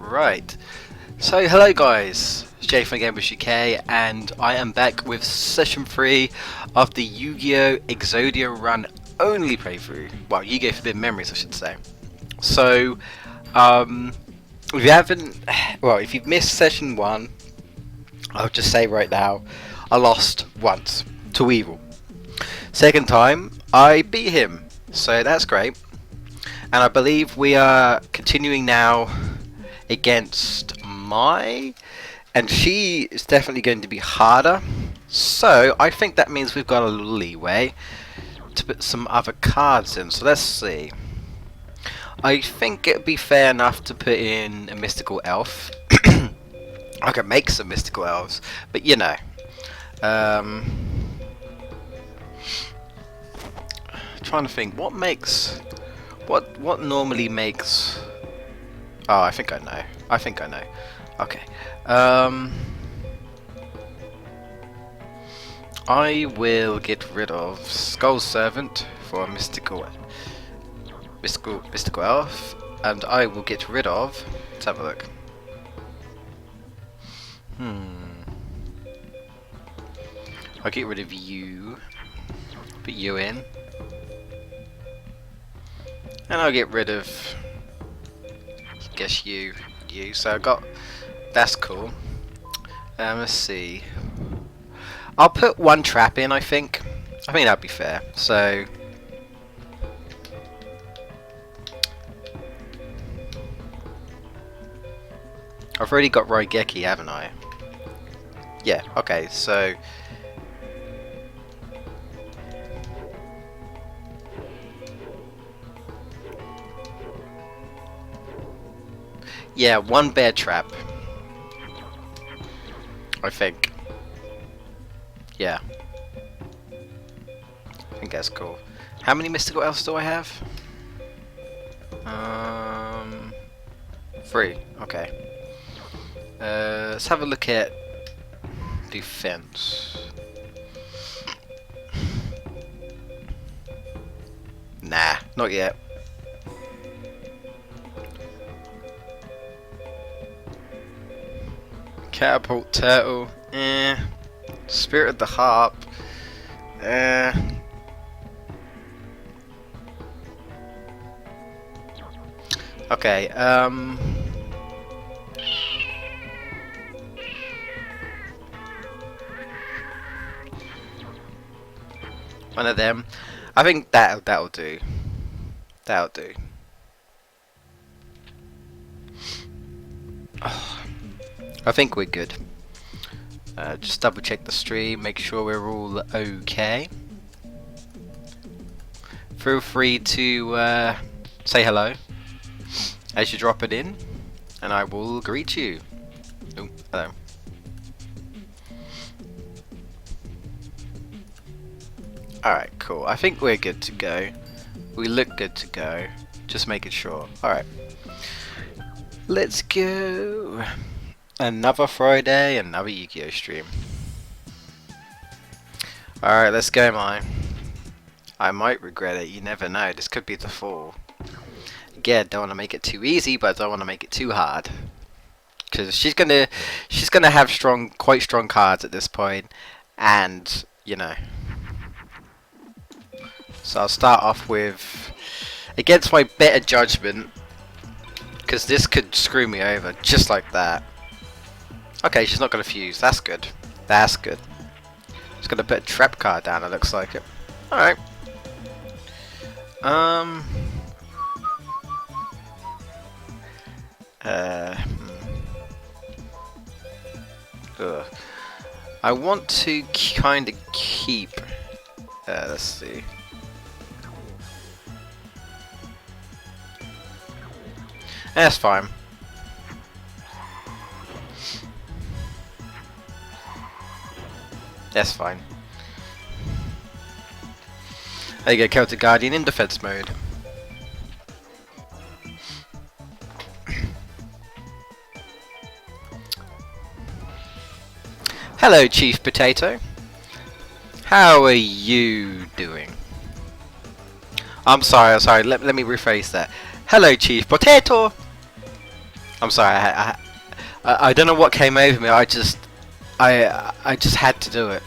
Right. So hello guys, it's Jay from GamebustersUK and I am back with session 3 of the Yu-Gi-Oh! Exodia run only playthrough. Well, Yu-Gi-Oh! Forbidden Memories I should say. So, if you haven't, well, if you've missed session 1, I'll just say right now, I lost once to Evil. Second time, I beat him, so that's great. And I believe we are continuing now against Mai, and she is definitely going to be harder. So I think that means we've got a little leeway to put some other cards in. So let's see. I think it'd be fair enough to put in a mystical elf. I could make some mystical elves, but you know. Trying to think what makes what normally makes. Oh, I think I know. Okay. I will get rid of Skull Servant for a mystical elf, and I will get rid of. Let's have a look. I'll get rid of you. Put you in, and I'll get rid of. Guess you. So I got. That's cool. Let's see. I'll put one trap in. I think that'd be fair. So. I've already got Raigeki, haven't I? Yeah. Okay. So. Yeah, one bear trap. I think. Yeah. I think that's cool. How many mystical elves do I have? 3. Okay. Let's have a look at defense. Nah, not yet. Catapult Turtle, Spirit of the Harp, Okay, one of them. I think that'll do. That'll do. Oh. I think we're good. Just double check the stream, make sure we're all okay. Feel free to say hello as you drop it in, and I will greet you. Oh, hello. Alright, cool. I think we're good to go. We look good to go. Just making sure. Alright. Let's go. Another Friday, another Yu-Gi-Oh! Stream. Alright, let's go, Mai. I might regret it, you never know. This could be the fall. Again, don't want to make it too easy, but I don't want to make it too hard. Because she's gonna have quite strong cards at this point, and you know. So I'll start off with, against my better judgment, because this could screw me over just like that. Okay, she's not going to fuse. That's good. That's good. She's going to put a trap card down, it looks like it. Alright. I want to kind of keep... let's see. That's fine. That's fine. There you go, Celtic Guardian in defense mode. Hello, Chief Potato. How are you doing? I'm sorry, let me rephrase that. Hello, Chief Potato. I'm sorry. I don't know what came over me. I just had to do it.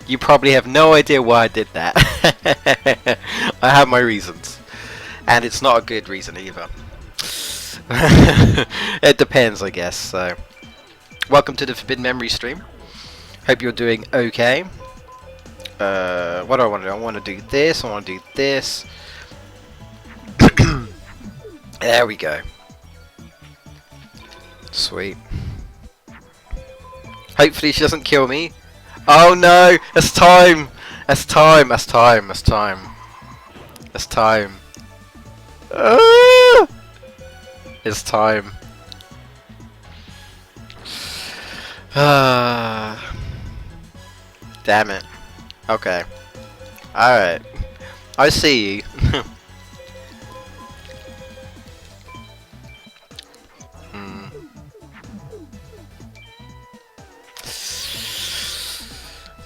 You probably have no idea why I did that. I have my reasons, and it's not a good reason either. It depends, I guess. So, welcome to the Forbidden Memory stream. Hope you're doing okay. What do I want to do? I want to do this. I want to do this. There we go. Sweet. Hopefully she doesn't kill me. Oh no! It's time! It's time! It's time! It's time! It's time! Ah! It's time. Damn it. Okay. Alright. I see you.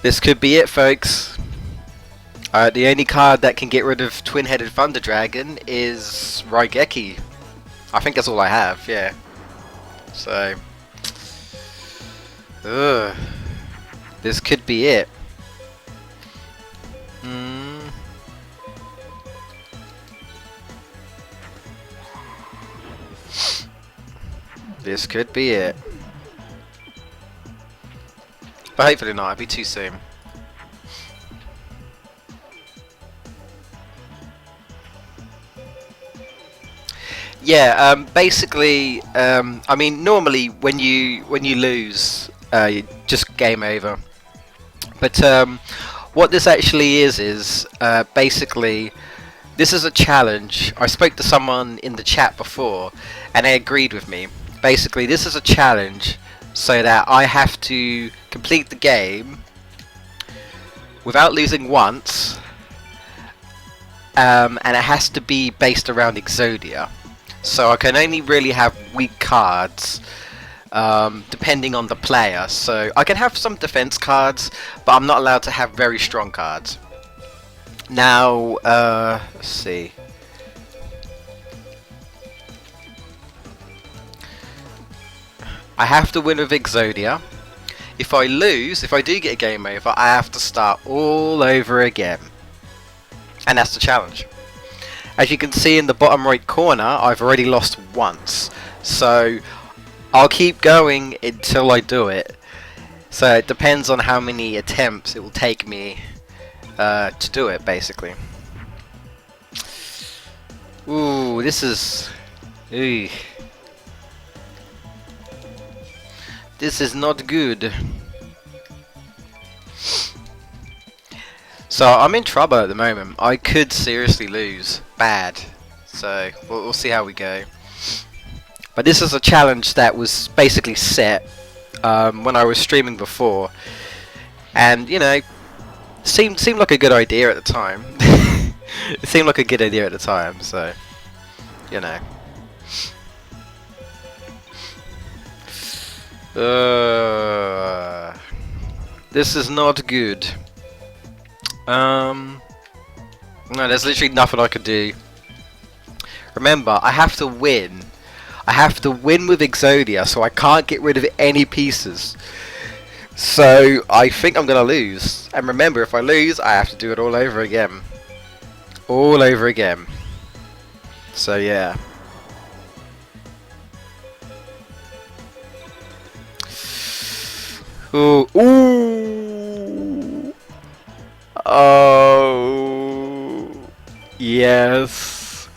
This could be it, folks. The only card that can get rid of Twin-Headed Thunder Dragon is Raigeki. I think that's all I have, yeah. So... ugh. This could be it. This could be it. But hopefully not, it'd be too soon. Yeah, basically, I mean, normally when you lose, you just game over. But what this actually is basically, this is a challenge. I spoke to someone in the chat before, and they agreed with me. Basically, this is a challenge so that I have to complete the game without losing once, and it has to be based around Exodia. So I can only really have weak cards depending on the player. So I can have some defense cards, but I'm not allowed to have very strong cards. Now, let's see. I have to win with Exodia. If I lose, if I do get a game over, I have to start all over again. And that's the challenge. As you can see in the bottom right corner, I've already lost once. So I'll keep going until I do it. So it depends on how many attempts it will take me to do it, basically. Ooh, this is... Eugh. This is not good. So I'm in trouble at the moment. I could seriously lose bad. So we'll see how we go. But this is a challenge that was basically set when I was streaming before, and you know, seemed like a good idea at the time. It seemed like a good idea at the time. So you know. This is not good. No, there's literally nothing I could do. Remember, I have to win. I have to win with Exodia, so I can't get rid of any pieces. So I think I'm gonna lose. And remember, if I lose, I have to do it all over again. All over again. So yeah. Ooh. Ooh. Oh. Yes.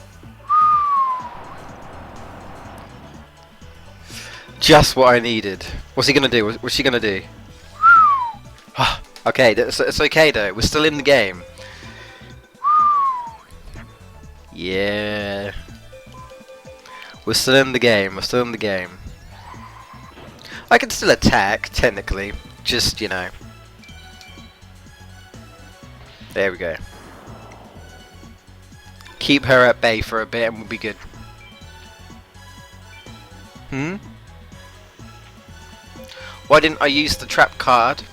Just what I needed. What's he gonna do? What's she gonna do? Okay, it's okay though. We're still in the game. Yeah. We're still in the game. We're still in the game. I can still attack, technically. Just, you know. There we go. Keep her at bay for a bit and we'll be good. Why didn't I use the trap card?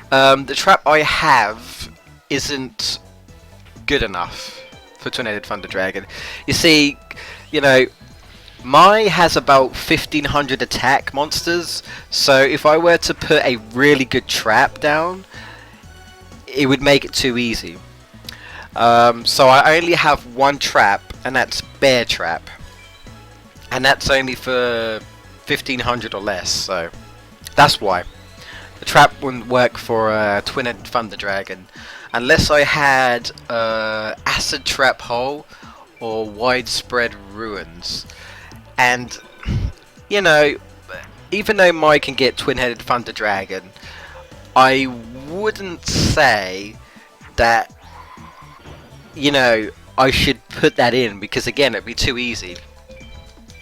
The trap I have isn't good enough for Twin-Headed Thunder Dragon. You see, you know, Mine has about 1500 attack monsters, so if I were to put a really good trap down, it would make it too easy. So I only have one trap, and that's Bear Trap. And that's only for 1500 or less, so that's why. The trap wouldn't work for a Twin-Headed Thunder Dragon unless I had Acid Trap Hole or Widespread Ruins. And, you know, even though Mike can get Twin-Headed Thunder Dragon, I wouldn't say that, you know, I should put that in, because again, it'd be too easy.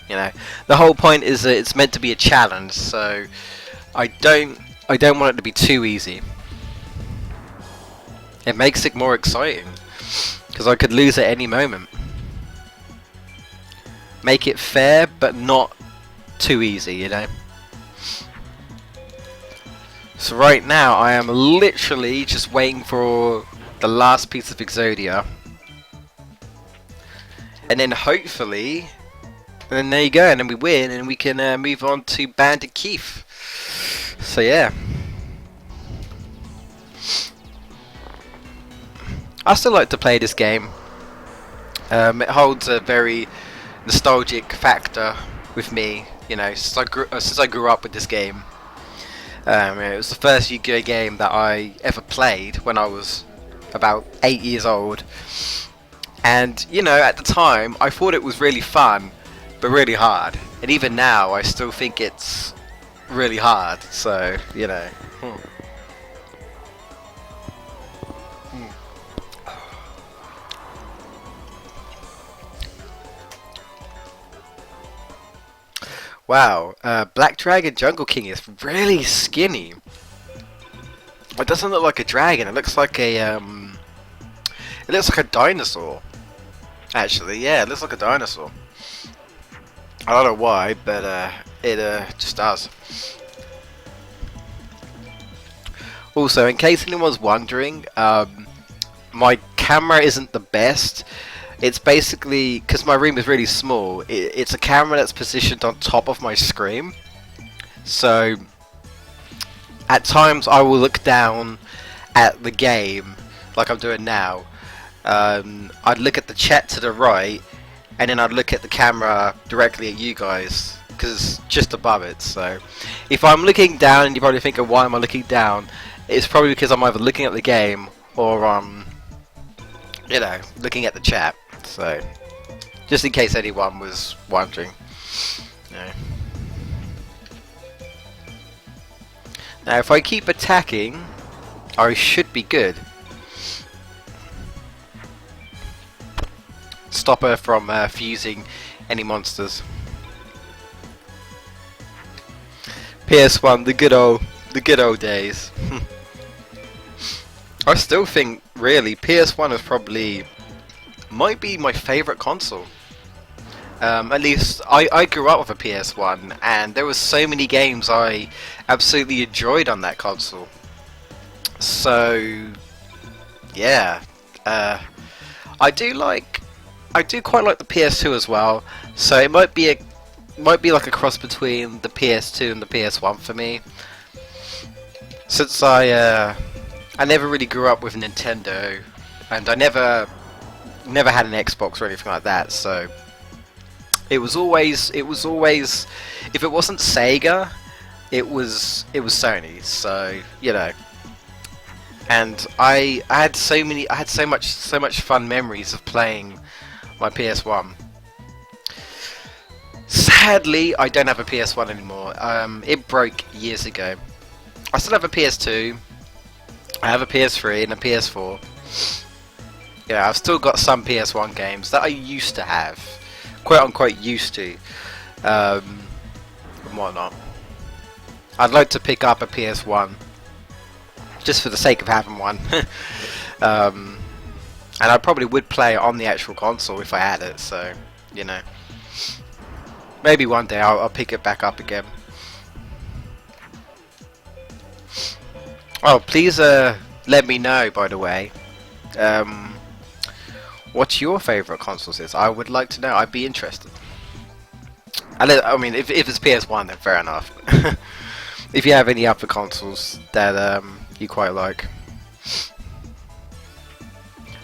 You know, the whole point is that it's meant to be a challenge, so I don't want it to be too easy. It makes it more exciting, because I could lose at any moment. Make it fair, but not too easy, you know. So right now, I am literally just waiting for the last piece of Exodia. And then hopefully, and then there you go, and then we win, and we can move on to Bandit Keith. So yeah. I still like to play this game. It holds a very nostalgic factor with me, you know, since I grew up with this game. It was the first Yu-Gi-Oh game that I ever played when I was about 8 years old. And, you know, at the time, I thought it was really fun, but really hard. And even now, I still think it's really hard, so, you know. Wow, Black Dragon Jungle King is really skinny. It doesn't look like a dragon, it looks like a, it looks like a dinosaur. Actually, yeah, it looks like a dinosaur. I don't know why, but it just does. Also, in case anyone's wondering, my camera isn't the best. It's basically, because my room is really small, it's a camera that's positioned on top of my screen. So, at times I will look down at the game, like I'm doing now. I'd look at the chat to the right, and then I'd look at the camera directly at you guys, because it's just above it. So, if I'm looking down, and you're probably thinking, why am I looking down? It's probably because I'm either looking at the game, or you know, looking at the chat. So, just in case anyone was wondering. No. Now, if I keep attacking, I should be good. Stop her from fusing any monsters. PS1, the good old days. I still think, really, PS1 is probably might be my favourite console. At least I grew up with a PS1, and there were so many games I absolutely enjoyed on that console. So yeah, I do quite like the PS2 as well. So it might be like a cross between the PS2 and the PS1 for me. Since I never really grew up with Nintendo, and I never had an Xbox or anything like that, so it was always if it wasn't Sega, it was Sony. So, you know, and I had so much fun memories of playing my PS1. Sadly, I don't have a PS1 anymore. It broke years ago. I still have a PS2. I have a PS3 and a PS4. Yeah, I've still got some PS1 games that I used to have, quote unquote used to, and whatnot. I'd like to pick up a PS1, just for the sake of having one. And I probably would play it on the actual console if I had it, so, you know. Maybe one day I'll pick it back up again. Oh, please let me know, by the way, what your favourite consoles is. I would like to know. I'd be interested. I mean, if it's PS1, then fair enough. If you have any other consoles that you quite like.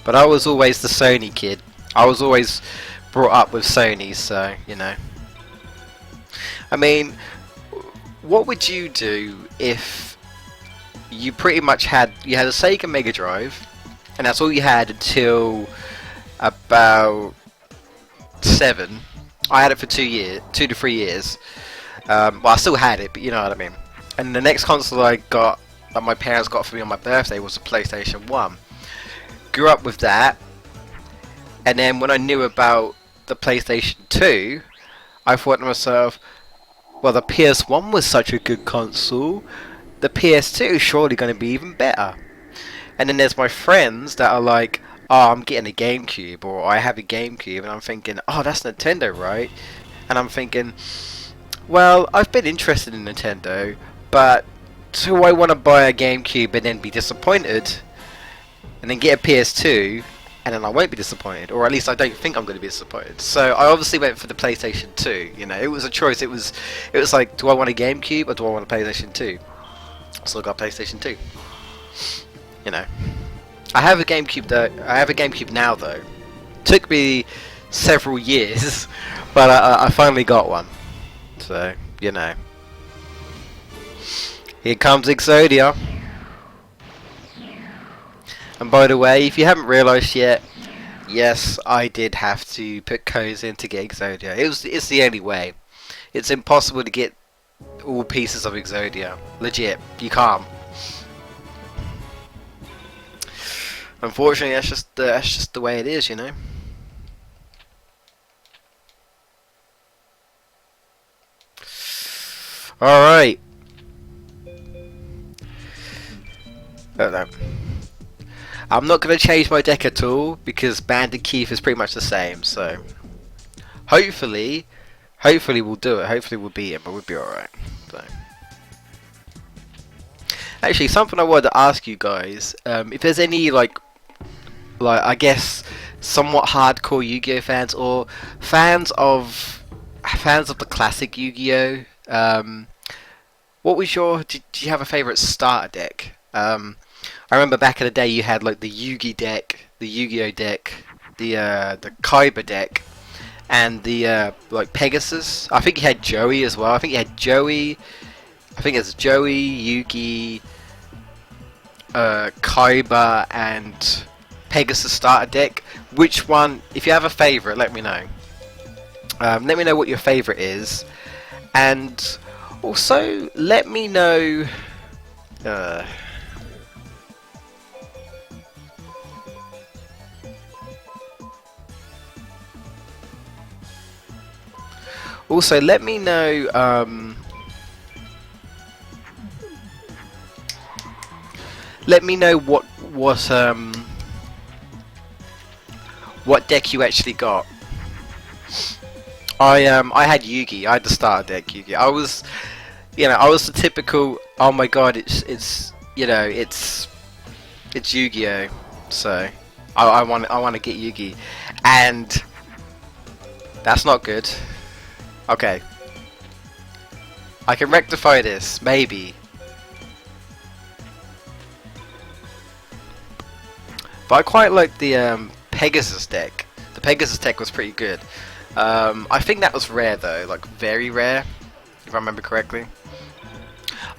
But I was always the Sony kid. I was always brought up with Sony, so, you know. I mean, what would you do if you pretty much had a Sega Mega Drive, and that's all you had until about 7. I had it for 2 to 3 years. Well, I still had it, but you know what I mean. And the next console I got, that my parents got for me on my birthday, was a PlayStation 1. Grew up with that, and then when I knew about the PlayStation 2, I thought to myself, well, the PS1 was such a good console, the PS2 is surely going to be even better. And then there's my friends that are like, oh, I'm getting a GameCube, or I have a GameCube, and I'm thinking, oh, that's Nintendo, right? And I'm thinking, well, I've been interested in Nintendo, but do I want to buy a GameCube and then be disappointed? And then get a PS2, and then I won't be disappointed, or at least I don't think I'm going to be disappointed. So I obviously went for the PlayStation 2. You know, it was a choice. It was like, do I want a GameCube or do I want a PlayStation 2? So I got PlayStation 2. You know, I have a GameCube though. I have a GameCube now though. Took me several years, but I finally got one. So you know, here comes Exodia. And by the way, if you haven't realised yet, yes, I did have to put codes in to get Exodia. It's the only way. It's impossible to get all pieces of Exodia. Legit, you can't. Unfortunately, that's just the way it is, you know. All right. Oh, no. I'm not going to change my deck at all because Banded Keith is pretty much the same. So hopefully we'll do it. Hopefully we'll beat him, but we'll be all right. So. Actually, something I wanted to ask you guys: if there's any like I guess somewhat hardcore Yu-Gi-Oh fans or fans of the classic Yu-Gi-Oh. What was your? Did you have a favorite starter deck? I remember back in the day you had like the Yugi deck, the Yu-Gi-Oh deck, the Kaiba deck, and the like Pegasus. I think you had Joey as well. I think you had Joey. I think it's Joey, Yugi, Kaiba, and Pegasus starter deck. Which one? If you have a favorite, let me know. Let me know what your favorite is, and also let me know. Also, let me know. Let me know what deck you actually got. I had Yugi. I had the starter deck Yugi. I was the typical. Oh my god! It's Yu-Gi-Oh. So I want to get Yugi, and that's not good. Okay. I can rectify this, maybe. But I quite like the Pegasus deck. The Pegasus deck was pretty good. I think that was rare though, like very rare, if I remember correctly.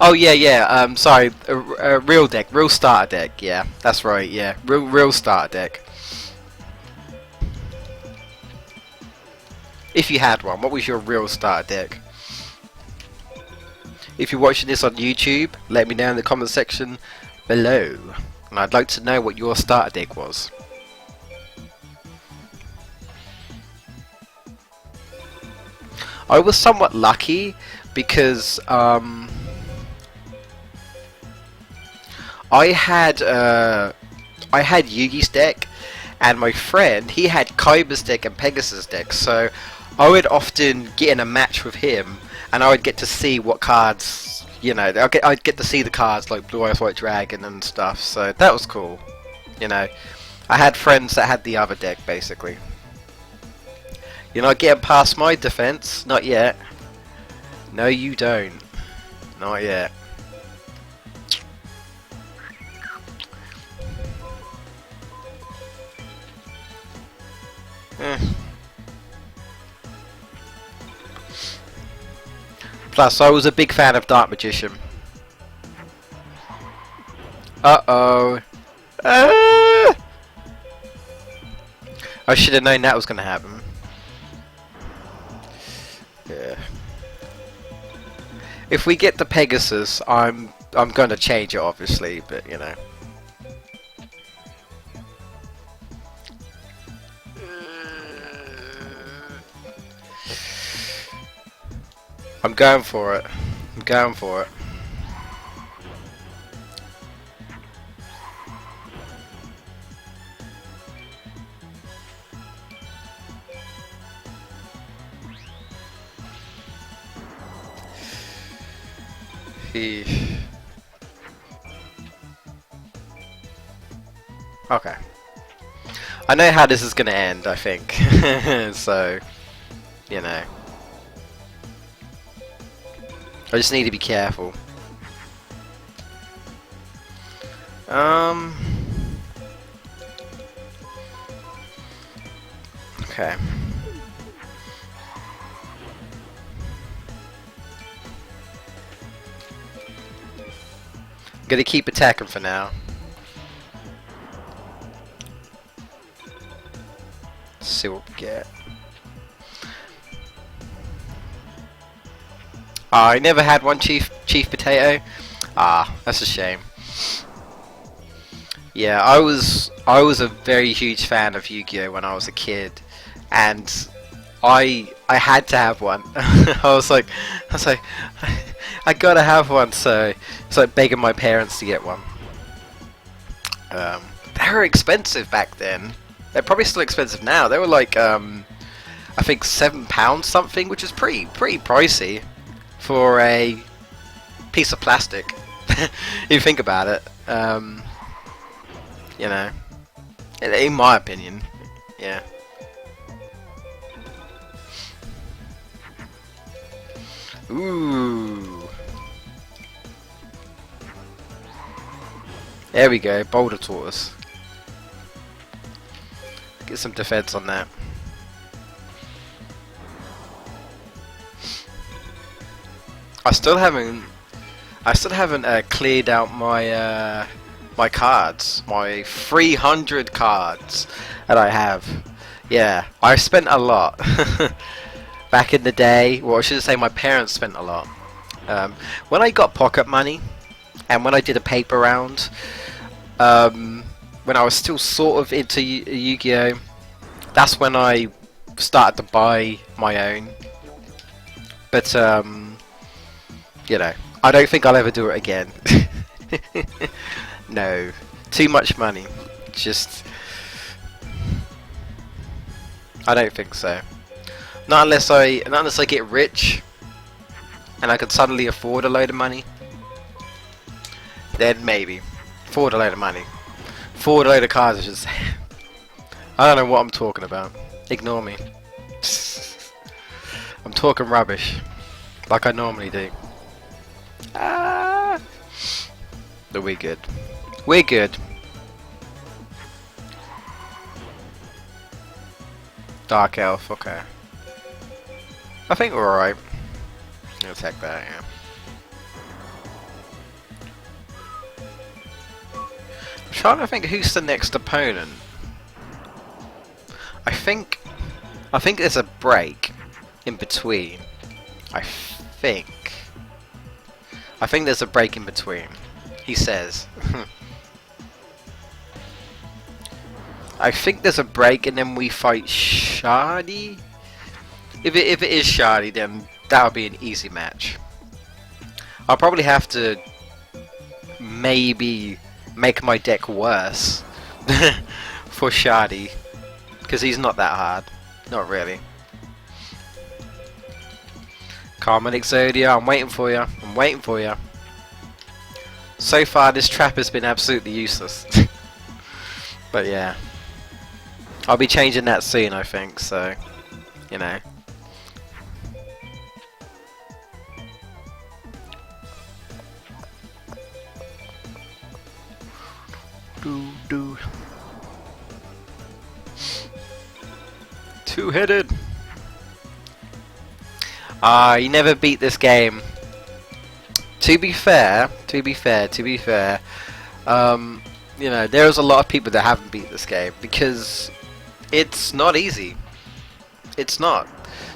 Oh yeah. Sorry, a real deck, real starter deck. Yeah, that's right. Yeah, real starter deck. If you had one, what was your real starter deck? If you're watching this on YouTube, let me know in the comment section below. And I'd like to know what your starter deck was. I was somewhat lucky because I had Yugi's deck, and my friend, he had Kaiba's deck and Pegasus deck, so I would often get in a match with him, and I would get to see what cards, I'd get to see the cards like Blue Eyes White Dragon and stuff, so that was cool. I had friends that had the other deck, basically. You're not getting past my defense. Not yet. No, you don't. Not yet. Plus, I was a big fan of Dark Magician. Uh-oh. I should have known that was going to happen. Yeah. If we get the Pegasus, I'm going to change it, obviously, but you know. I'm going for it. I'm going for it. Okay. I know how this is going to end, I think. So, you know. I just need to be careful. Okay. I'm gonna keep attacking for now. Let's see what we get. I never had one Chief Potato. Ah, that's a shame. Yeah, I was a very huge fan of Yu-Gi-Oh when I was a kid, and I had to have one. I was like, I gotta have one. So it's like begging my parents to get one. They were expensive back then. They're probably still expensive now. They were like I think £7 something, which is pretty pricey for a piece of plastic. If you think about it, you know, in my opinion, yeah. Ooh. There we go, Boulder Tortoise. Get some defense on that. I still haven't cleared out my my cards, my 300 cards that I have. Yeah, I spent a lot back in the day. Well, I should say my parents spent a lot. When I got pocket money, and when I did a paper round, when I was still sort of into Yu-Gi-Oh, that's when I started to buy my own. But you know, I don't think I'll ever do it again. No, too much money. Just, I don't think so. Not unless I get rich and I can suddenly afford a load of money. Then maybe afford a load of money, afford a load of cars. I should say. I don't know what I'm talking about. Ignore me. I'm talking rubbish, like I normally do. But we're good. We're good. Dark Elf, okay. I think we're alright. I'll take that, yeah. I'm trying to think who's the next opponent. I think there's a break in between. I think there's a break in between. He says. I think there's a break and then we fight Shardy. If it is Shardy, then that'll be an easy match. I'll probably have to maybe make my deck worse for Shardy, because he's not that hard. Not really. Come on, Exodia, I'm waiting for you. I'm waiting for you. So far, this trap has been absolutely useless. But yeah. I'll be changing that soon, I think, so you know. Do. Two-headed. You never beat this game. To be fair, you know, there's a lot of people that haven't beat this game because it's not easy. It's not.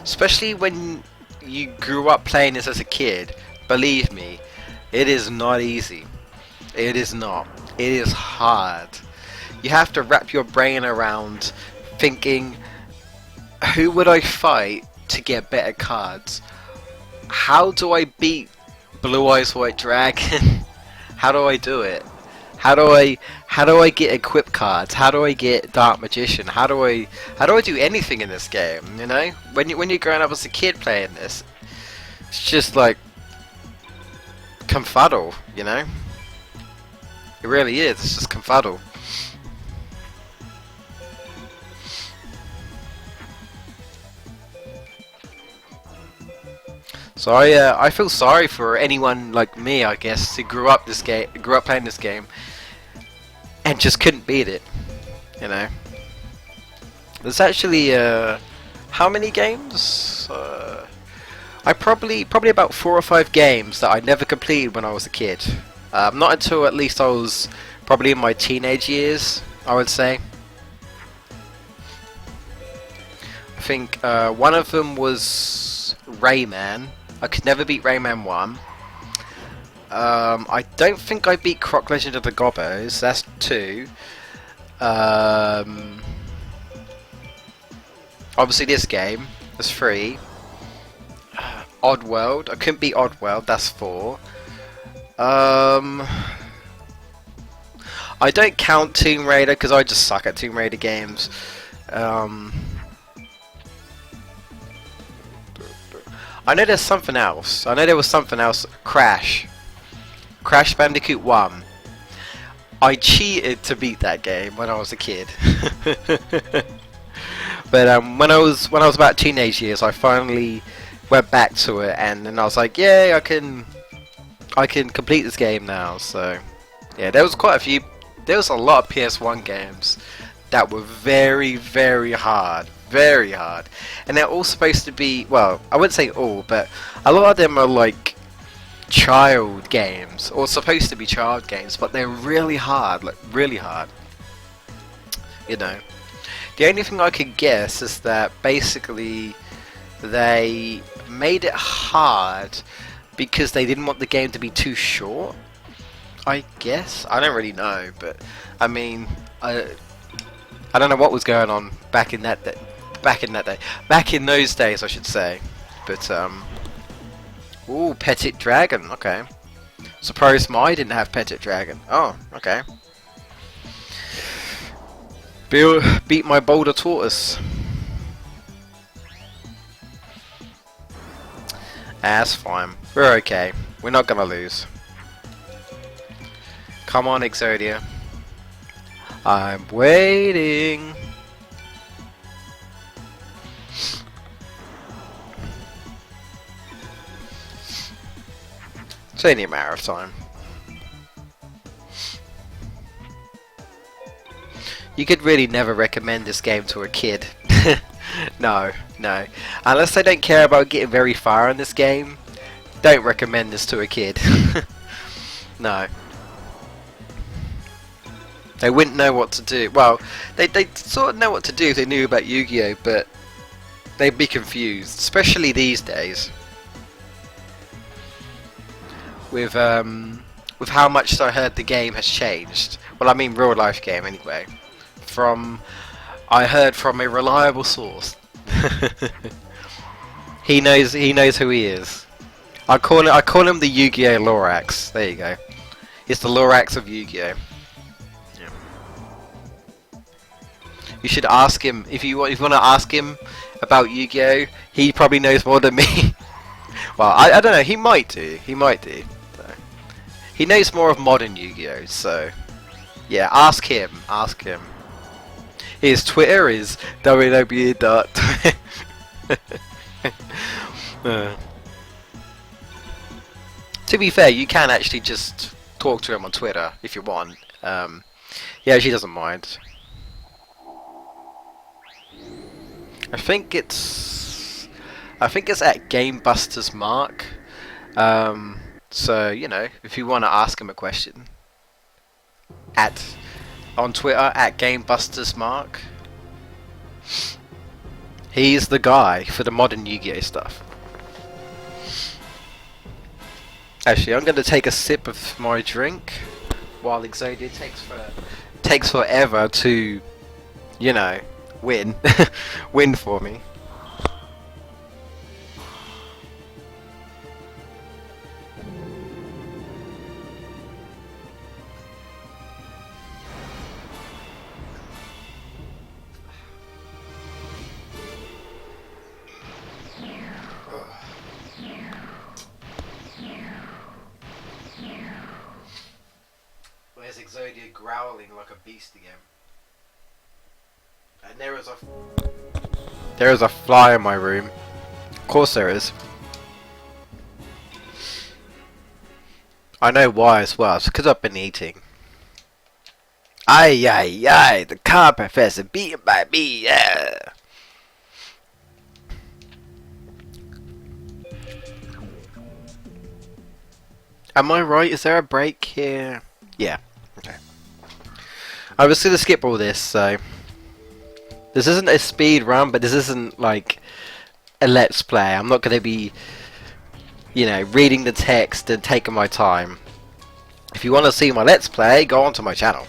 Especially when you grew up playing this as a kid. Believe me, it is not easy. It is not. It is hard. You have to wrap your brain around thinking, who would I fight to get better cards? How do I beat Blue Eyes White Dragon? How do I do it? How do I get equip cards? How do I get Dark Magician? How do I do anything in this game? You know, when you're growing up as a kid playing this, it's just like confuddle. You know, it really is. It's just confuddle. So I feel sorry for anyone like me, I guess, who grew up playing this game, and just couldn't beat it. You know, there's actually how many games? I probably about 4 or 5 games that I never completed when I was a kid. Not until at least I was probably in my teenage years, I would say. I think one of them was Rayman. I could never beat Rayman 1. I don't think I beat Croc Legend of the Gobbos. That's 2. Obviously this game. That's 3. Oddworld. I couldn't beat Oddworld. That's 4. I don't count Tomb Raider because I just suck at Tomb Raider games. I know there's something else. I know there was something else. Crash Bandicoot 1. I cheated to beat that game when I was a kid. But when I was about teenage years, I finally went back to it, and then I was like, yay, I can complete this game now. So yeah, there was quite a few. There was a lot of PS1 games that were very, very hard. Very hard. And they're all supposed to be, well, I wouldn't say all, but a lot of them are like child games, or supposed to be child games, but they're really hard, like really hard. You know. The only thing I could guess is that basically they made it hard because they didn't want the game to be too short. I guess. I don't really know, but I mean, I don't know what was going on back in that day. Back in those days, I should say. But ooh, Petit Dragon. Okay. Surprised I didn't have Petit Dragon. Oh, okay. Beat my Boulder Tortoise. That's fine. We're okay. We're not gonna lose. Come on, Exodia. I'm waiting. It's only a matter of time. You could really never recommend this game to a kid. No. Unless they don't care about getting very far in this game, don't recommend this to a kid. No. They wouldn't know what to do. Well, they'd sort of know what to do if they knew about Yu-Gi-Oh, but they'd be confused, especially these days. With how much I heard the game has changed. Well, I mean real life game anyway. I heard from a reliable source. He knows who he is. I call him the Yu-Gi-Oh Lorax. There you go. It's the Lorax of Yu-Gi-Oh. Yeah. You should ask him if you want to ask him about Yu-Gi-Oh. He probably knows more than me. Well, I don't know. He might do. So. He knows more of modern Yu-Gi-Oh. So yeah, ask him. His Twitter is www. Uh, to be fair, you can actually just talk to him on Twitter if you want. Yeah, she doesn't mind. I think it's at GamebustersUK. So you know, if you want to ask him a question, at on Twitter at GamebustersUK. He's the guy for the modern Yu-Gi-Oh stuff. Actually, I'm going to take a sip of my drink while Exodia takes forever to, you know, win win for me. Where's Exodia growling like a beast again? And there is a fly in my room. Of course there is. I know why as well. It's because I've been eating. Ay ay ay! The card professor beaten by me. Yeah. Am I right? Is there a break here? Yeah. Okay. I was gonna skip all this, so this isn't a speed run, but this isn't like a let's play. I'm not gonna be, you know, reading the text and taking my time. If you want to see my let's play, go onto my channel.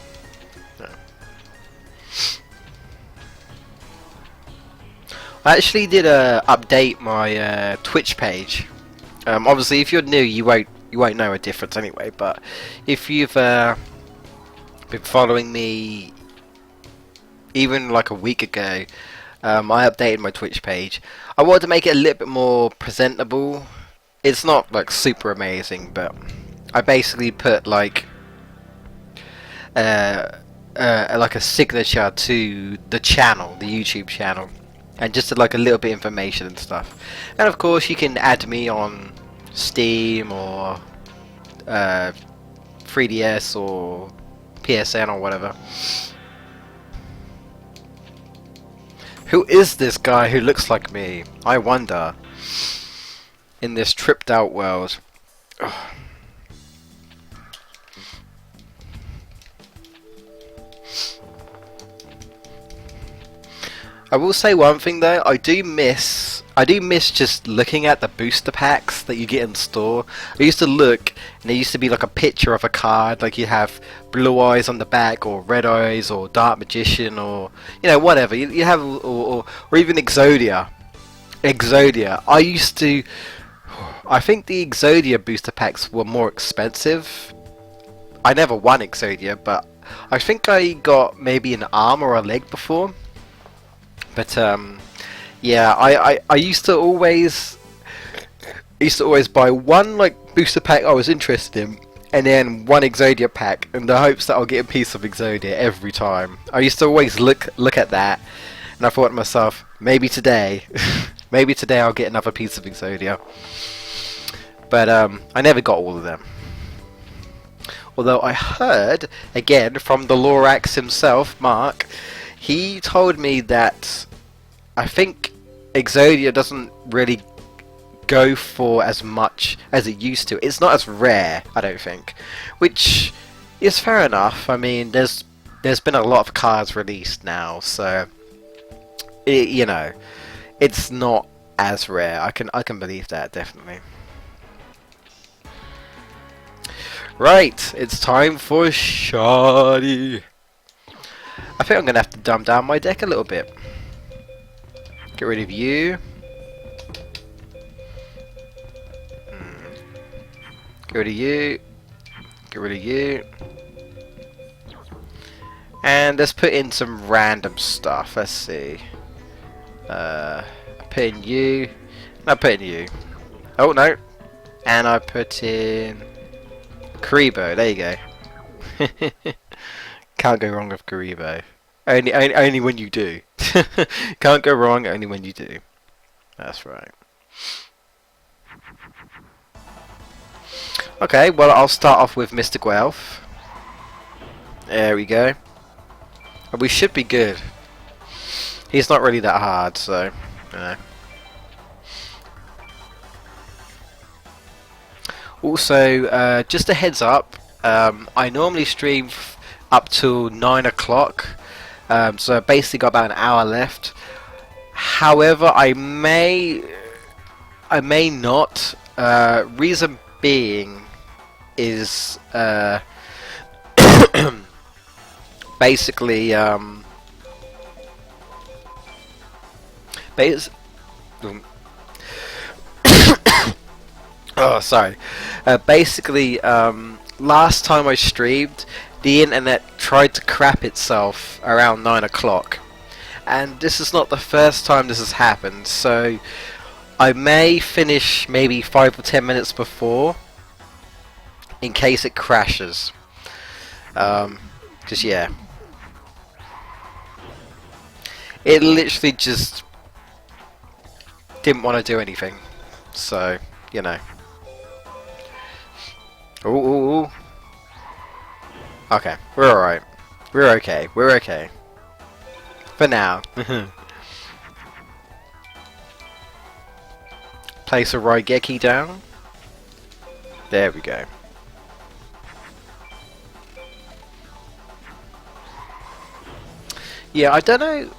I actually did update my Twitch page. Obviously, if you're new, you won't know a difference anyway. But if you've been following me even like a week ago, I updated my Twitch page. I wanted to make it a little bit more presentable. It's not like super amazing, but I basically put like a signature to the channel, the YouTube channel, and just like a little bit of information and stuff. And of course, you can add me on Steam or 3DS or PSN or whatever. Who is this guy who looks like me? I wonder. In this tripped out world. Ugh. I will say one thing though, I do miss just looking at the booster packs that you get in store. I used to look and there used to be like a picture of a card, like you have Blue Eyes on the back or Red Eyes or Dark Magician or, you know, whatever. You have, or even Exodia. I think the Exodia booster packs were more expensive. I never won Exodia, but I think I got maybe an arm or a leg before. But yeah, I used to always buy one like booster pack I was interested in, and then one Exodia pack in the hopes that I'll get a piece of Exodia every time. I used to always look at that, and I thought to myself, maybe today, maybe today I'll get another piece of Exodia. But I never got all of them. Although I heard again from the Lorax himself, Mark. He told me that I think Exodia doesn't really go for as much as it used to. It's not as rare, I don't think, which is fair enough. I mean, there's been a lot of cards released now, so you know, it's not as rare. I can believe that, definitely. Right, it's time for Shoddy. I think I'm going to have to dumb down my deck a little bit. Get rid of you. Get rid of you. Get rid of you. And let's put in some random stuff. Let's see. I put in you. And I put in you. Oh, no. And I put in Karibo. There you go. Can't go wrong with Karibo. Only when you do. Can't go wrong only when you do. That's right. Okay, well I'll start off with Mr. Guelph. There we go. And we should be good. He's not really that hard, so you know. Also, just a heads up, I normally stream up till 9 o'clock, so I basically got about an hour left. However, I may not. Reason being is basically bas oh, sorry. Basically, last time I streamed, the internet tried to crap itself around 9 o'clock. And this is not the first time this has happened, so I may finish maybe 5 or 10 minutes before, in case it crashes. Because, yeah. It literally just didn't want to do anything. So, you know. Ooh. Okay, we're alright. We're okay. We're okay. For now. Place a Raigeki down. There we go. Yeah, I don't know.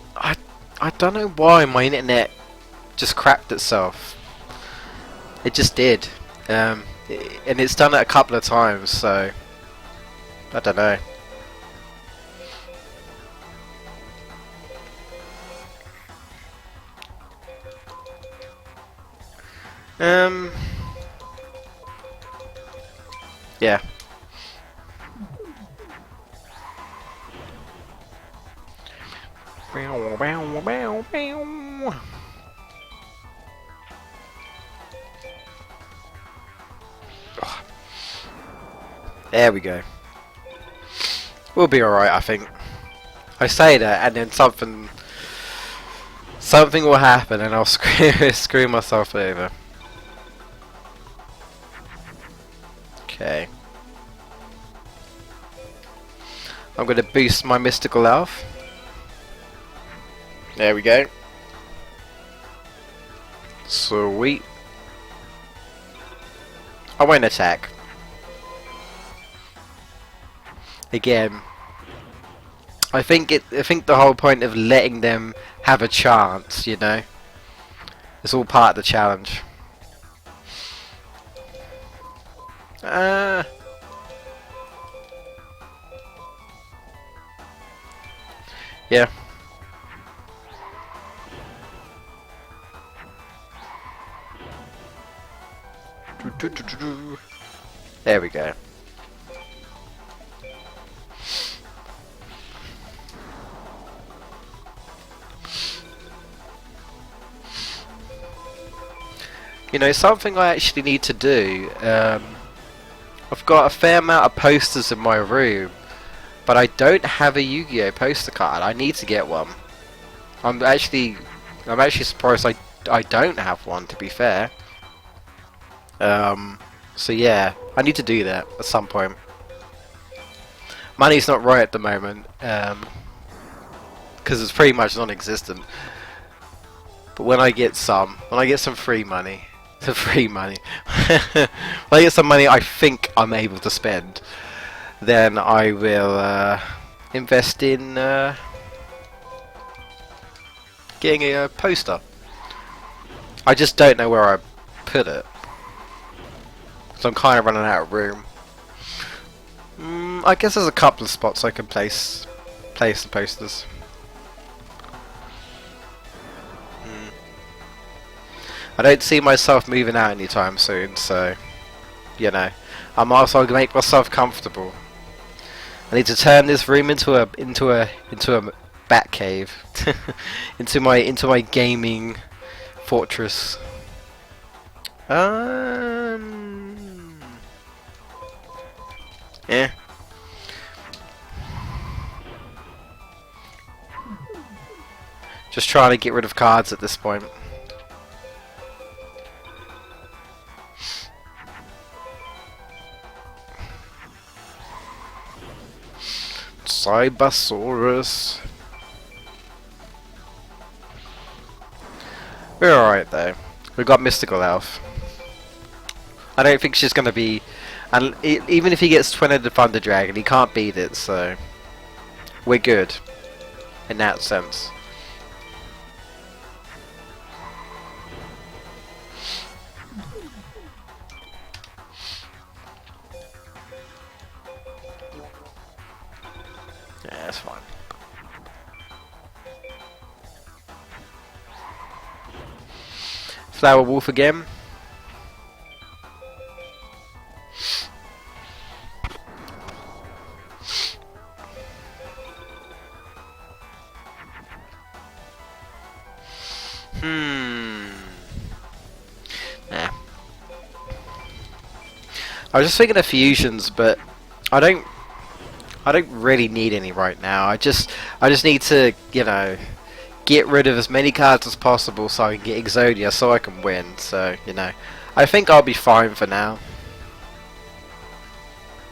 I don't know why my internet just crapped itself. It just did. And it's done it a couple of times, so I don't know. Yeah. There we go. We'll be alright, I think. I say that, and then something will happen, and I'll screw myself over. Okay. I'm going to boost my mystical elf. There we go. Sweet. I won't attack. Again, I think the whole point of letting them have a chance, you know, it's all part of the challenge. Yeah. There we go. You know, something I actually need to do, I've got a fair amount of posters in my room, but I don't have a Yu-Gi-Oh poster card. I need to get one. I'm actually surprised I don't have one, to be fair. So yeah, I need to do that at some point. Money's not right at the moment, because it's pretty much non-existent. But when I get some free money, when I get some money I think I'm able to spend, then I will invest in getting a poster. I just don't know where I put it, so I'm kind of running out of room. I guess there's a couple of spots I can place the posters. I don't see myself moving out anytime soon, so you know, I might as well make myself comfortable. I need to turn this room into a bat cave, into my gaming fortress. Yeah. Just trying to get rid of cards at this point. Cybersaurus. We're alright though. We've got Mystical Elf. I don't think she's gonna be... And even if he gets Twin-Headed Thunder Dragon, he can't beat it, so... We're good. In that sense. Yeah, that's fine. Flower Wolf again. Nah. I was just thinking of fusions, but I don't really need any right now. I just need to, you know, get rid of as many cards as possible so I can get Exodia so I can win. So, you know, I think I'll be fine for now.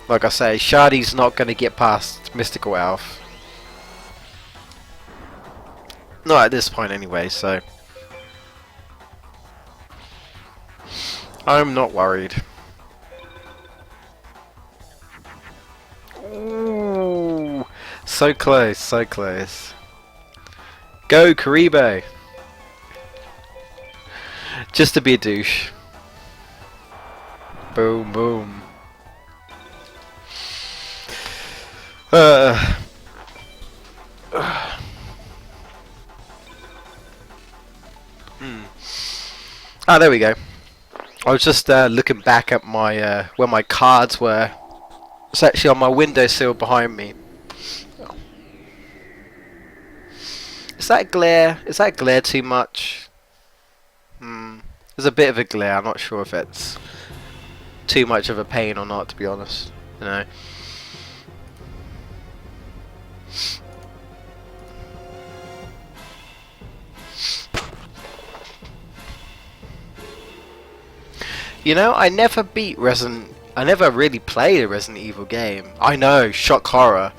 Like I say, Shardy's not going to get past Mystical Elf. Not at this point anyway, so... I'm not worried. Ooh, so close, so close. Go, Karibo! Just to be a douche. Boom, boom. Ah, there we go. I was just looking back at my where my cards were. It's actually on my windowsill behind me. Is that glare? Is that glare too much? There's a bit of a glare. I'm not sure if it's too much of a pain or not, to be honest. You know. You know, I never really played a Resident Evil game. I know, shock horror.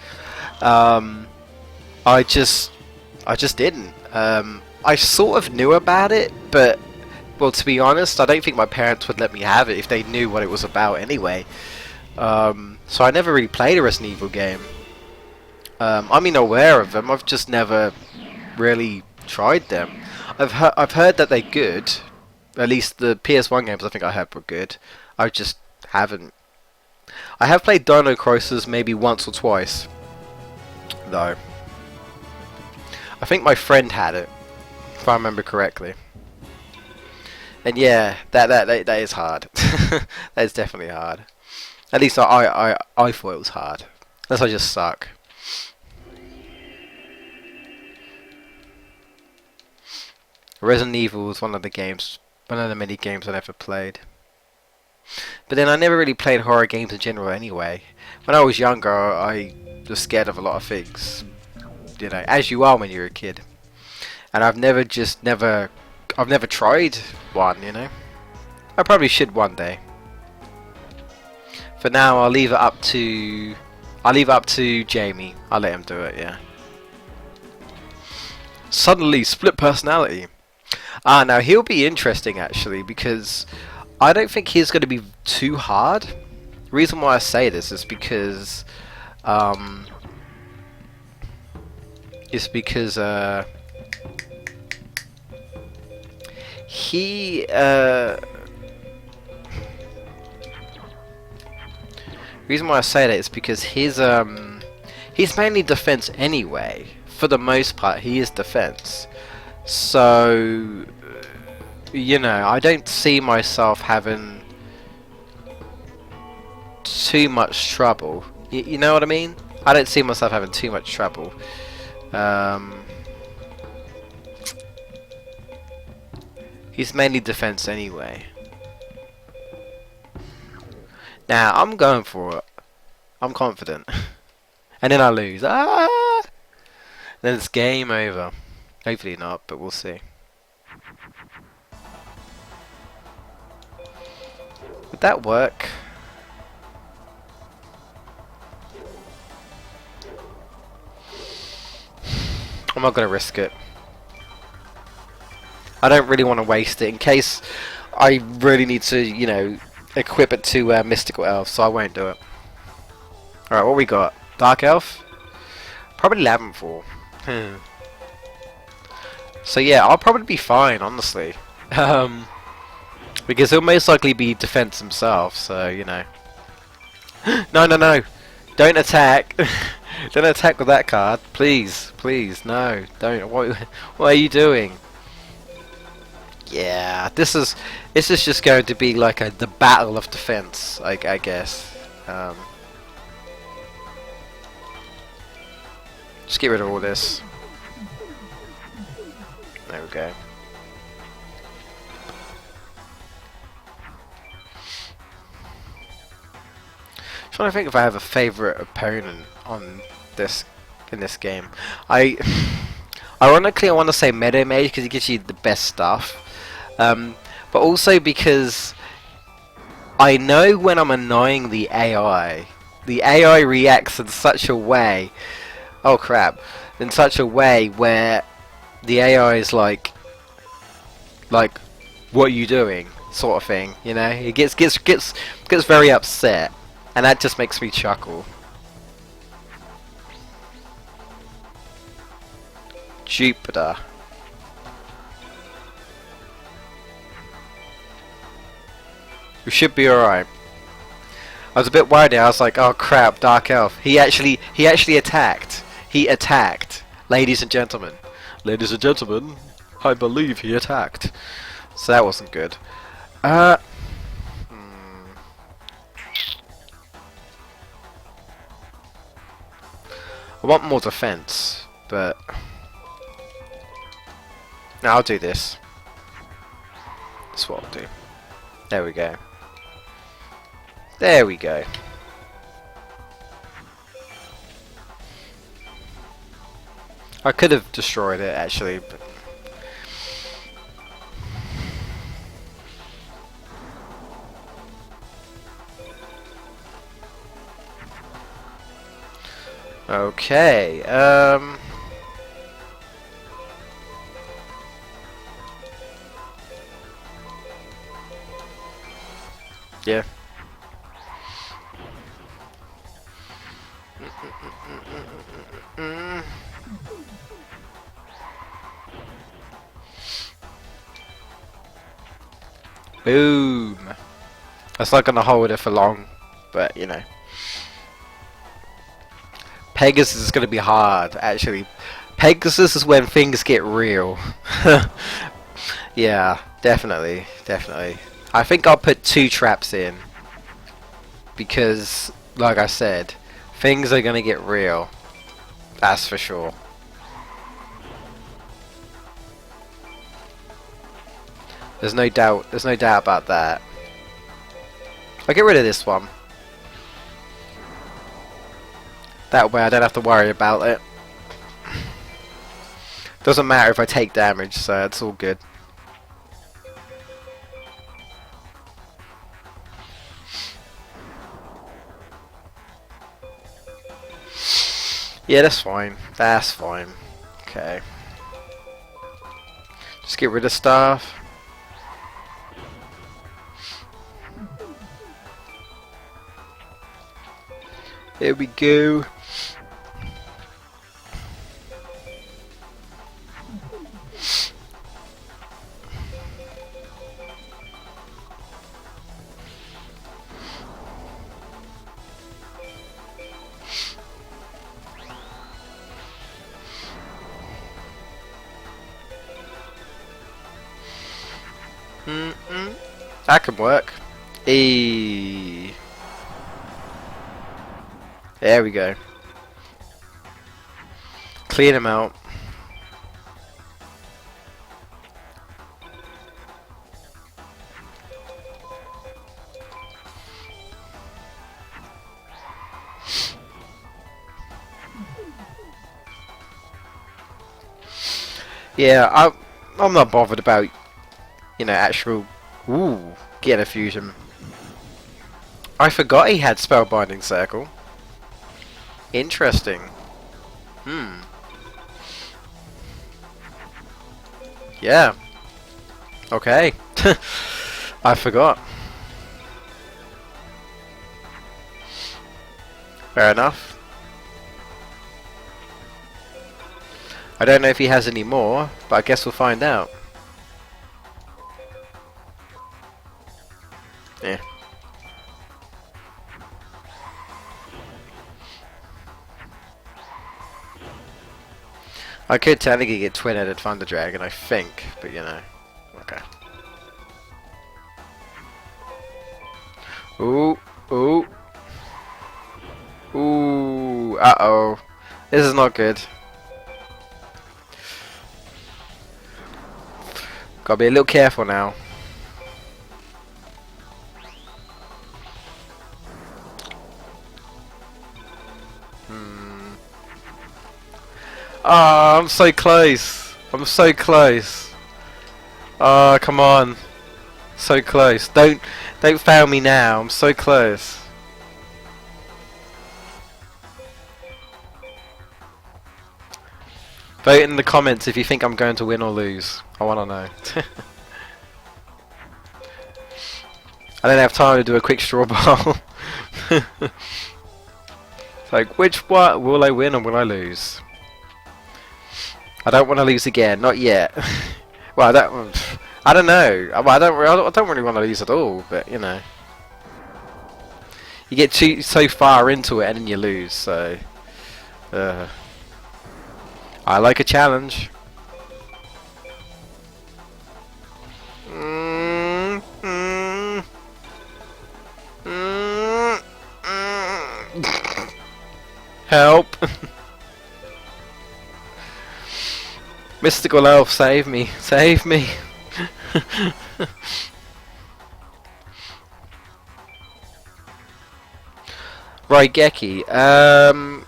I just didn't. I sort of knew about it, but, well, to be honest, I don't think my parents would let me have it if they knew what it was about anyway. So I never really played a Resident Evil game. I mean, aware of them. I've just never really tried them. I've heard that they're good. At least the PS1 games I think I had were good. I just haven't. I have played Dino Crisis maybe once or twice, though. I think my friend had it, if I remember correctly. And yeah, that is hard. That is definitely hard. At least I thought it was hard. Unless I just suck. Resident Evil was one of the many games I never played. But then I never really played horror games in general anyway. When I was younger, I was scared of a lot of things. You know, as you are when you're a kid. And I've never tried one, you know. I probably should one day. For now, I'll leave it up to Jamie. I'll let him do it, yeah. Suddenly split personality. Ah, now he'll be interesting actually, because I don't think he's going to be too hard. The reason why I say this is because he reason why I say that is because he's mainly defense anyway. For the most part, he is defense. So, you know, I don't see myself having too much trouble. You know what I mean? I don't see myself having too much trouble. He's mainly defense anyway. Now, I'm going for it. I'm confident. And then I lose. Ah! Then it's game over. Hopefully not, but we'll see. Would that work? I'm not gonna risk it. I don't really want to waste it in case I really need to, you know, equip it to mystical elf, so I won't do it. Alright, what we got? Dark elf? Probably Laventhal. So yeah, I'll probably be fine, honestly. Because he'll most likely be defense himself, so, you know. No, no, no! Don't attack! Don't attack with that card. Please, please, no. Don't. What are you doing? Yeah, this is just going to be like the battle of defense, I guess. Just get rid of all this. There we go. Trying to think if I have a favourite opponent on in this game. Ironically, I want to say Meadow Mage because it gives you the best stuff, but also because I know when I'm annoying the AI. The AI reacts in such a way. Oh crap! In such a way where the AI is like, what are you doing? Sort of thing. You know, it gets very upset. And that just makes me chuckle. Jupiter. We should be alright. I was a bit worried there. I was like, oh crap, Dark Elf. He actually attacked. He attacked. Ladies and gentlemen. Ladies and gentlemen, I believe he attacked. So that wasn't good. I want more defense, but no, I'll do this. That's what I'll do. There we go. There we go. I could have destroyed it actually, but okay, yeah. Boom. That's not gonna hold it for long, but you know. Pegasus is gonna be hard, actually. Pegasus is when things get real. Yeah, definitely, definitely. I think I'll put 2 traps in. Because, like I said, things are gonna get real. That's for sure. There's no doubt about that. I'll get rid of this one. That way I don't have to worry about it. Doesn't matter if I take damage, so it's all good. Yeah, that's fine. That's fine. Okay. Just get rid of stuff. There we go. That can work. There we go. Clean him out. Yeah, I'm not bothered about, you know, actual getting a fusion. I forgot he had Spellbinding Circle. Interesting. Yeah. Okay. I forgot. Fair enough. I don't know if he has any more, but I guess we'll find out. Yeah. I could technically get twin-headed Thunder Dragon, I think, but you know. Okay. Ooh, ooh. Ooh, uh-oh. This is not good. Gotta be a little careful now. Oh, I'm so close. I'm so close. Oh, come on. So close. Don't fail me now. I'm so close. Vote in the comments if you think I'm going to win or lose. I want to know. I don't have time to do a quick straw poll. It's like, which one will I win or will I lose? I don't want to lose again. Not yet. Well, I don't know. I don't really want to lose at all. But you know, you get so far into it and then you lose. So, I like a challenge. Help! Mystical elf, save me! Save me! Raigeki.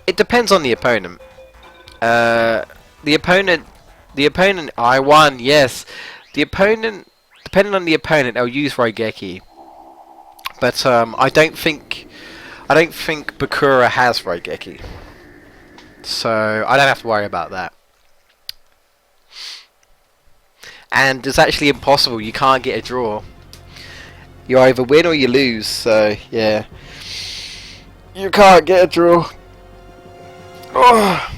It depends on the opponent. The opponent. I won. Yes, the opponent. Depending on the opponent, they'll use Raigeki. But I don't think Bakura has Raigeki, so I don't have to worry about that. And it's actually impossible. You can't get a draw. You either win or you lose. So yeah, you can't get a draw. Oh.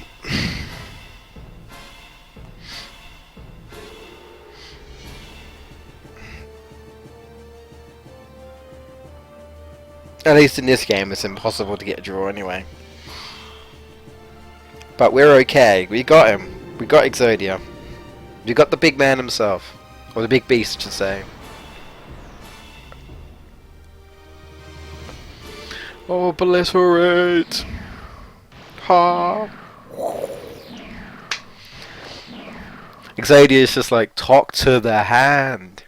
At least in this game, it's impossible to get a draw anyway. But we're okay. We got him. We got Exodia. We got the big man himself. Or the big beast, I should say. Oh, obliterate! Ha! Exodia is just like, talk to the hand.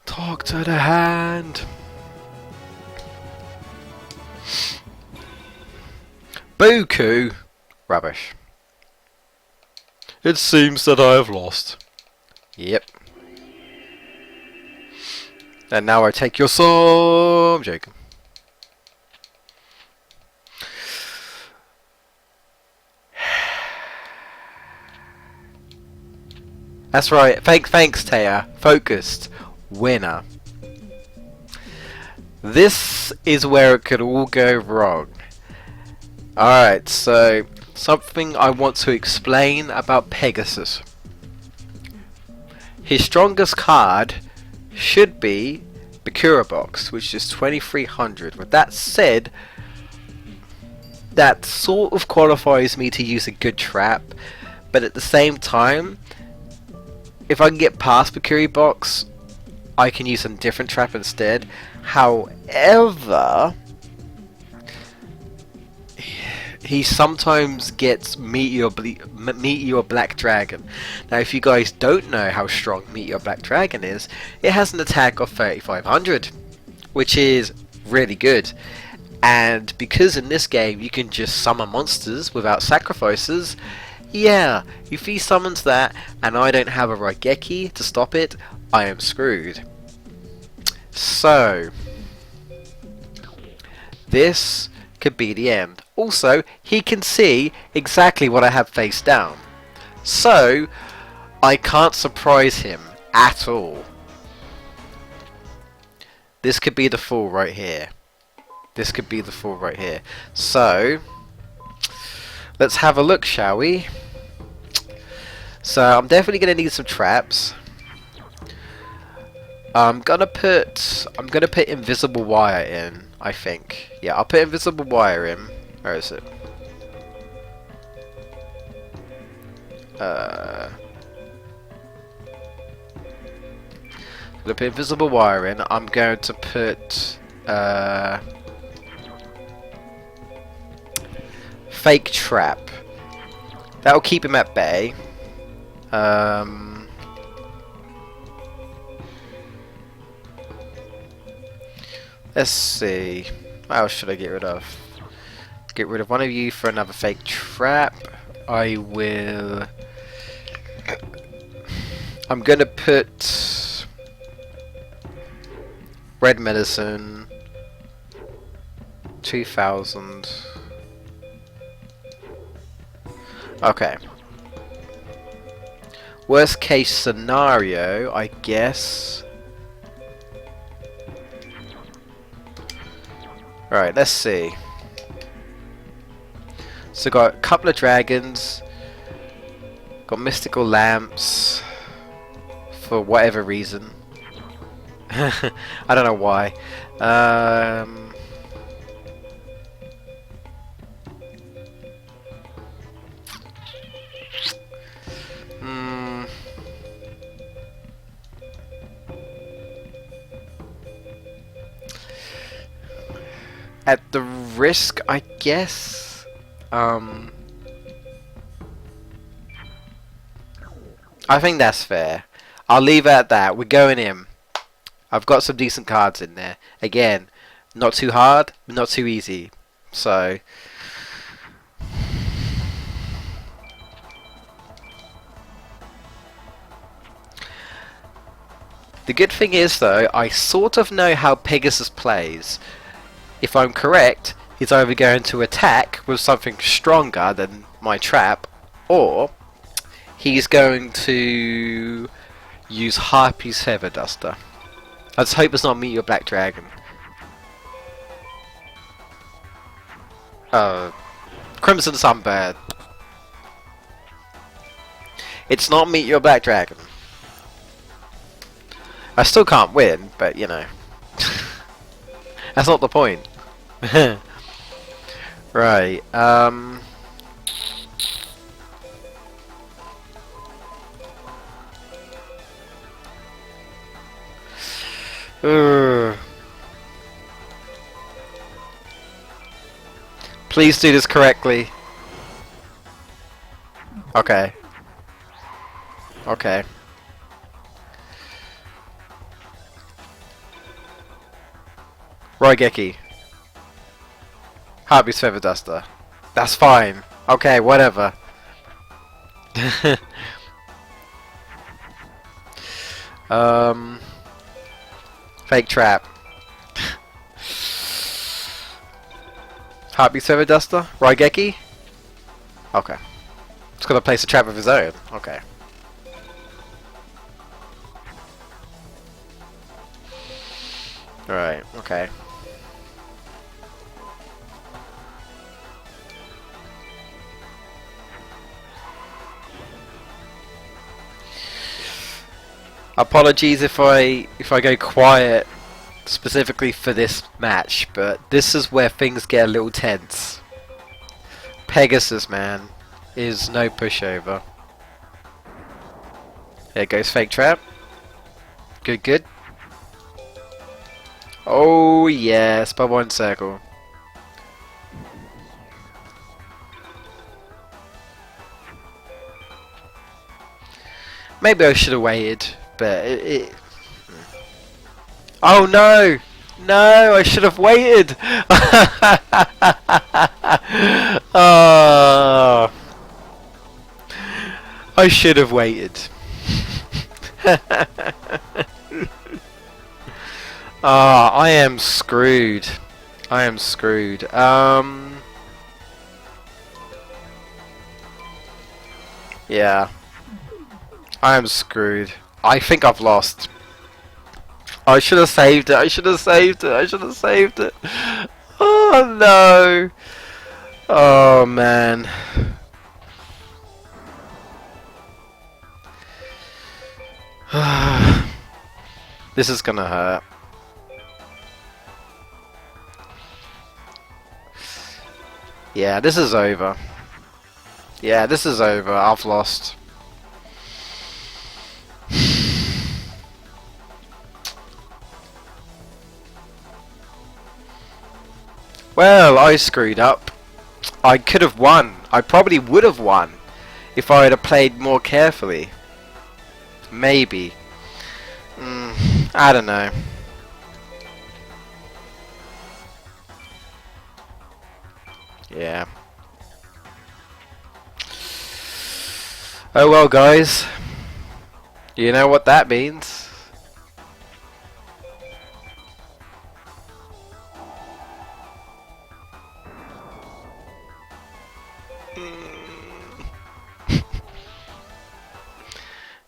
Talk to the hand. Buku. Rubbish. It seems that I have lost. Yep. And now I take your soul. I'm joking. That's right. Thanks, Taya. Focused. Winner. This is where it could all go wrong. Alright, so something I want to explain about Pegasus. His strongest card should be Bakura Box, which is 2300. With that said, that sort of qualifies me to use a good trap, but at the same time, if I can get past Bakura Box, I can use a different trap instead. However, he sometimes gets Meteor Black Dragon. Now, if you guys don't know how strong Meteor Black Dragon is, it has an attack of 3500, which is really good. And because in this game you can just summon monsters without sacrifices, yeah, if he summons that and I don't have a Raigeki to stop it, I am screwed. So, this could be the end. Also, he can see exactly what I have face down. So, I can't surprise him at all. This could be the fool right here. This could be the fool right here. So, let's have a look, shall we? So, I'm definitely going to need some traps. I'm gonna put invisible wire in, I think. Yeah, I'll put invisible wire in. Where is it? I'm gonna put invisible wire in. I'm going to put fake trap. That'll keep him at bay. Let's see. What else should I get rid of? Get rid of one of you for another fake trap. I will. I'm gonna put red medicine 2000. Okay. Worst case scenario, I guess. Right, let's see. So got a couple of dragons, got mystical lamps for whatever reason. I don't know why. At the risk, I guess. I think that's fair. I'll leave it at that. We're going in. I've got some decent cards in there. Again, not too hard, not too easy. So the good thing is, though, I sort of know how Pegasus plays. If I'm correct, he's either going to attack with something stronger than my trap, or he's going to use Harpy's Feather Duster. I just hope it's not Meet Your Black Dragon. Crimson Sunbird. It's not Meet Your Black Dragon. I still can't win, but you know. That's not the point. Right, please do this correctly. Okay. Okay. Roygeki. Harpy's Feather Duster. That's fine. Okay, whatever. Fake trap. Harpy's Feather Duster? Roygeki? Okay. It's gonna place a trap of his own. Okay. Right, okay. Apologies if I go quiet specifically for this match, but this is where things get a little tense. Pegasus, man, is no pushover. There goes fake trap. Good, good. Oh yes, by one circle. Maybe I should have waited, but it... Oh no! No, I should have waited! Oh, I should have waited. I am screwed. I am screwed. Yeah. I am screwed. I think I've lost. I should have saved it. I should have saved it. I should have saved it. Oh no. Oh man. This is gonna hurt. Yeah, this is over. Yeah, this is over. I've lost. Well, I screwed up. I could have won. I probably would have won if I had played more carefully. Maybe. I don't know. Yeah. Oh well, guys. You know what that means.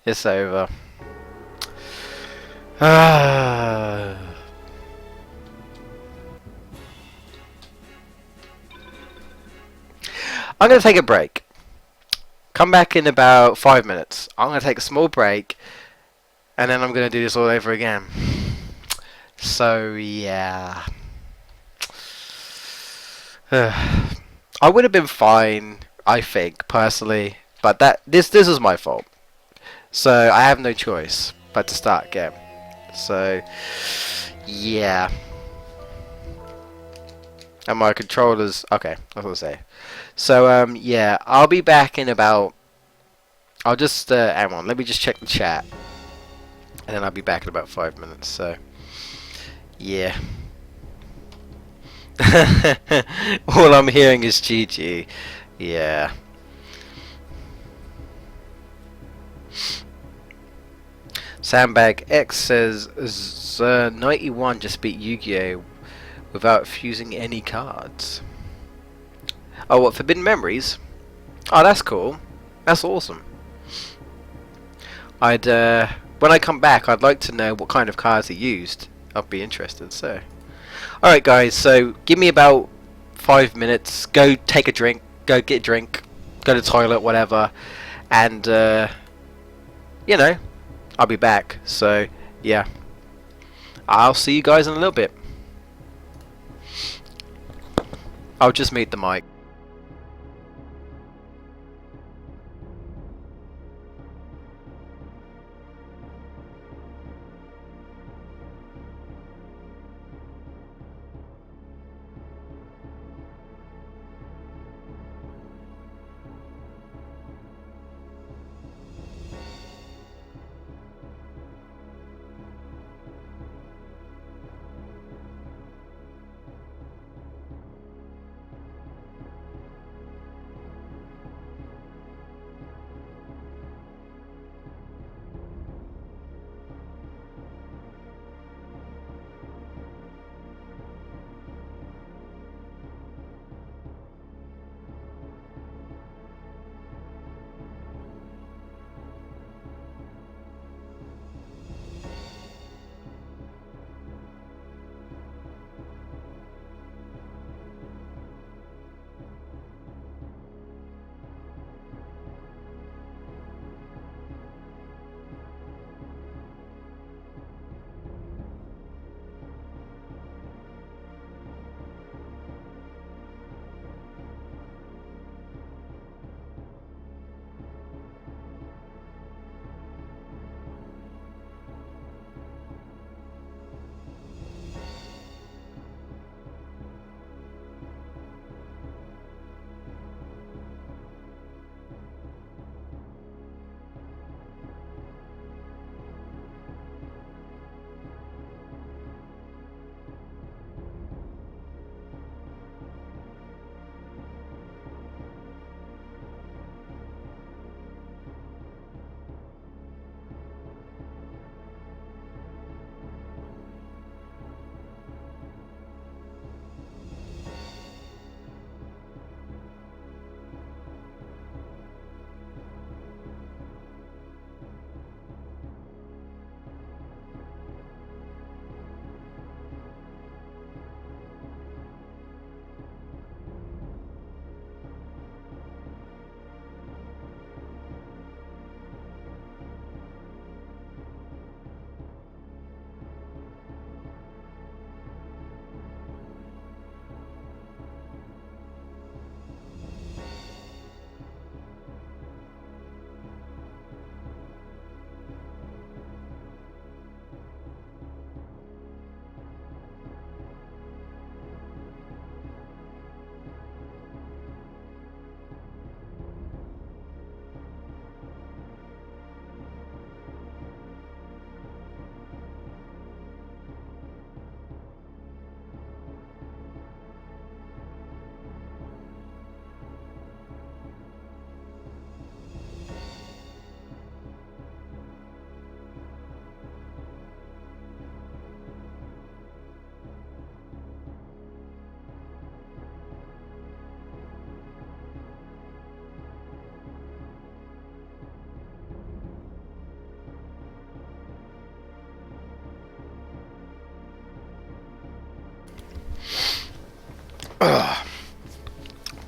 It's over. I'm going to take a break. Come back in about 5 minutes. I'm going to take a small break. And then I'm going to do this all over again. So, yeah. I would have been fine, I think, personally. But this is my fault. So, I have no choice but to start again. So, yeah. And my controllers... Okay, I was going to say. So, yeah. I'll be back in about... I'll just... hang on, let me just check the chat. And then I'll be back in about 5 minutes, so... Yeah. All I'm hearing is GG. Yeah. Sandbag X says 91 just beat Yu-Gi-Oh! Without fusing any cards. Oh, what, Forbidden Memories? Oh, that's cool. That's awesome. I'd, when I come back, I'd like to know what kind of cards he used. I'd be interested, so. Alright, guys, so give me about 5 minutes. Go take a drink. Go get a drink. Go to the toilet, whatever. And, you know, I'll be back. So, yeah. I'll see you guys in a little bit. I'll just mute the mic.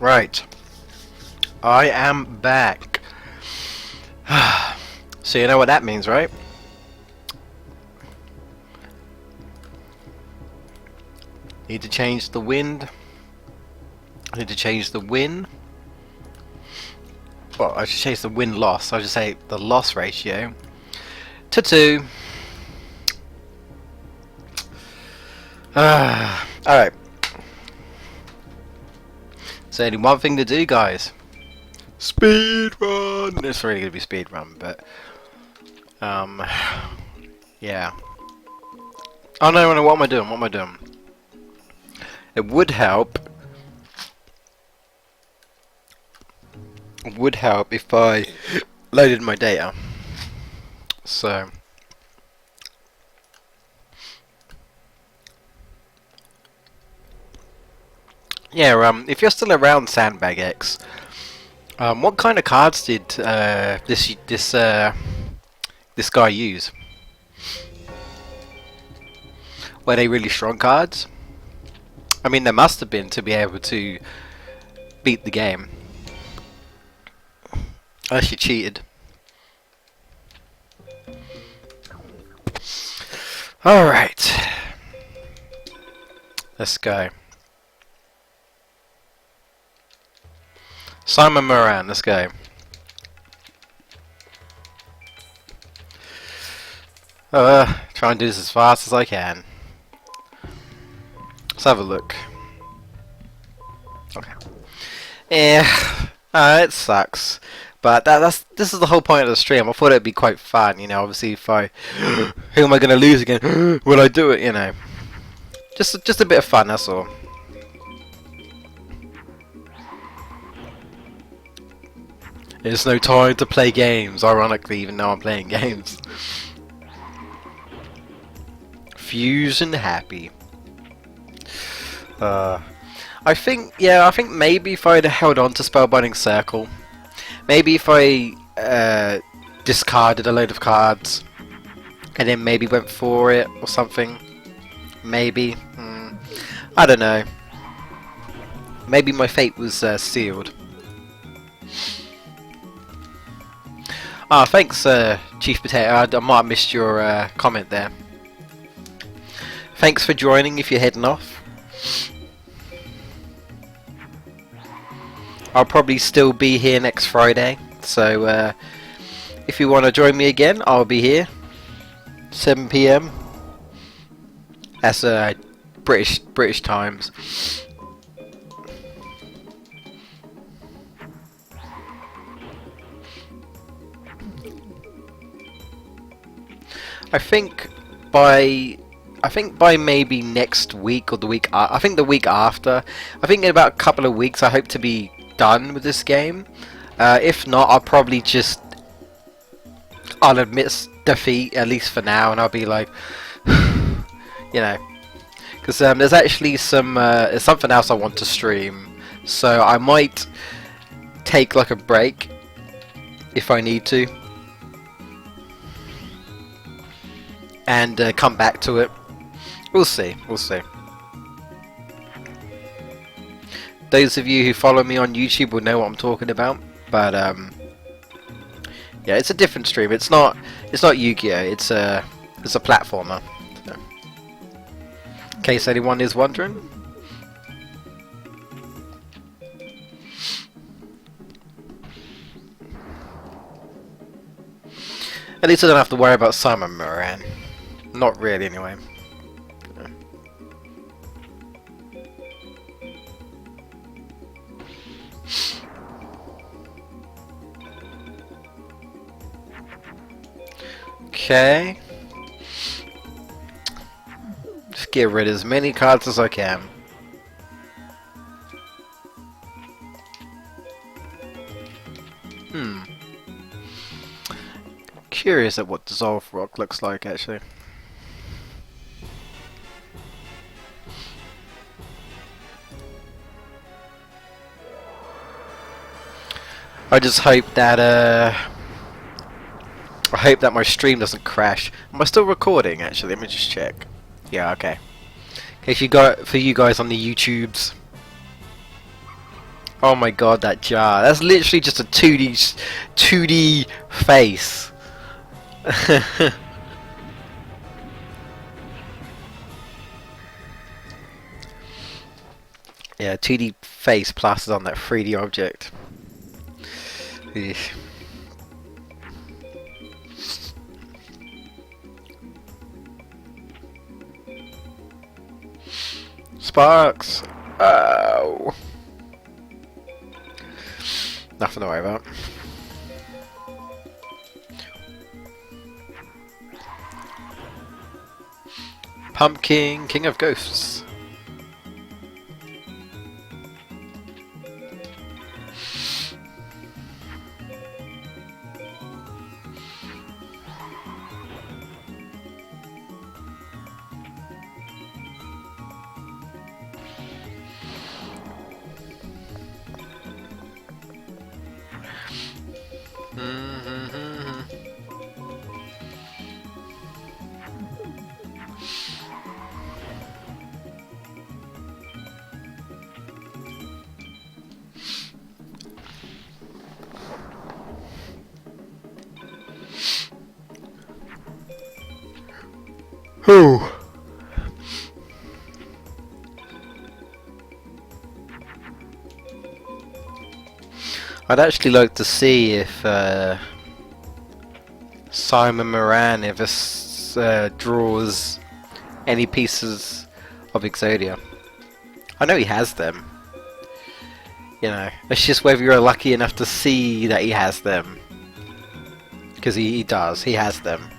Right. I am back. So you know what that means, right? Need to change the wind. I need to change the win. Well, I should change the win-loss. I should say the loss ratio to 2. Alright. So only one thing to do, guys. Speed run. It's really gonna be speed run, but yeah. Oh no, what am I doing? What am I doing? It would help. It would help if I loaded my data. So yeah, if you're still around Sandbag X, what kind of cards did this guy use? Were they really strong cards? I mean, there must have been to be able to beat the game. Unless you cheated. Alright. Let's go. Simon Moran, let's go. Try and do this as fast as I can. Let's have a look. Okay. Yeah, it sucks. But this is the whole point of the stream. I thought it'd be quite fun, you know. Obviously, if I, who am I going to lose again? Will I do it? You know, just a bit of fun. That's all. There's no time to play games. Ironically, even though I'm playing games. Fusion happy. I think maybe if I'd held on to Spellbinding Circle. Maybe if I discarded a load of cards and then maybe went for it or something. Maybe. I don't know. Maybe my fate was sealed. Ah, thanks, Chief Potato. I might have missed your comment there. Thanks for joining if you're heading off. I'll probably still be here next Friday, so if you want to join me again, I'll be here 7 PM. That's British times. I think by maybe next week or the week. I think the week after. I think in about a couple of weeks, I hope to be done with this game. If not, I'll admit defeat at least for now, and I'll be like, you know, because there's actually there's something else I want to stream, so I might take like a break if I need to, and come back to it. We'll see. We'll see. Those of you who follow me on YouTube will know what I'm talking about, but yeah, it's a different stream. It's not Yu-Gi-Oh. It's a platformer. So, in case anyone is wondering. At least I don't have to worry about Simon Moran. Not really, anyway. Okay. Just get rid of as many cards as I can. Curious at what Dissolve Rock looks like, actually. I just hope that my stream doesn't crash. Am I still recording? Actually, let me just check. Yeah, okay. For you guys on the YouTubes, Oh my god, that jar. That's literally just a 2D face. Yeah, 2D face plastered on that 3D object. Eesh. Sparks! Oh! Nothing to worry about. Pumpkin, King of Ghosts. Whew. I'd actually like to see if Simon Moran ever draws any pieces of Exodia. I know he has them. You know, it's just whether you're lucky enough to see that he has them. Because he does, he has them.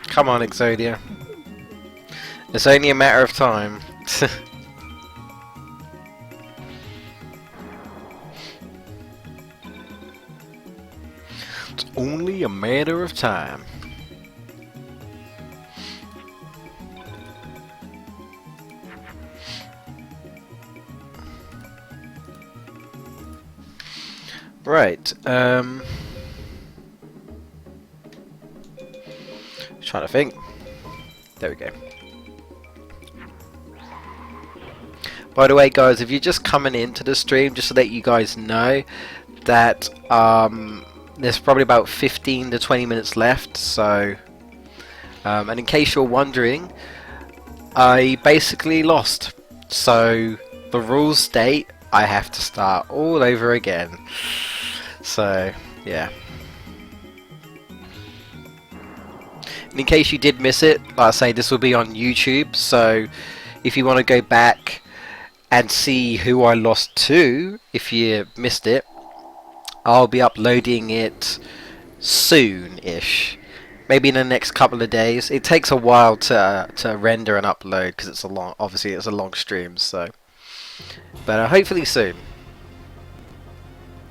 Come on, Exodia. It's only a matter of time. It's only a matter of time. Right, trying to think. There we go. By the way, guys, if you're just coming into the stream, just to let you guys know that there's probably about 15 to 20 minutes left. So, and in case you're wondering, I basically lost. So the rules state I have to start all over again. So, yeah. And in case you did miss it, like I say, this will be on YouTube. So if you want to go back and see who I lost to, if you missed it, I'll be uploading it soon-ish. Maybe in the next couple of days. It takes a while to render and upload because it's a long, obviously it's a long stream. So, but hopefully soon.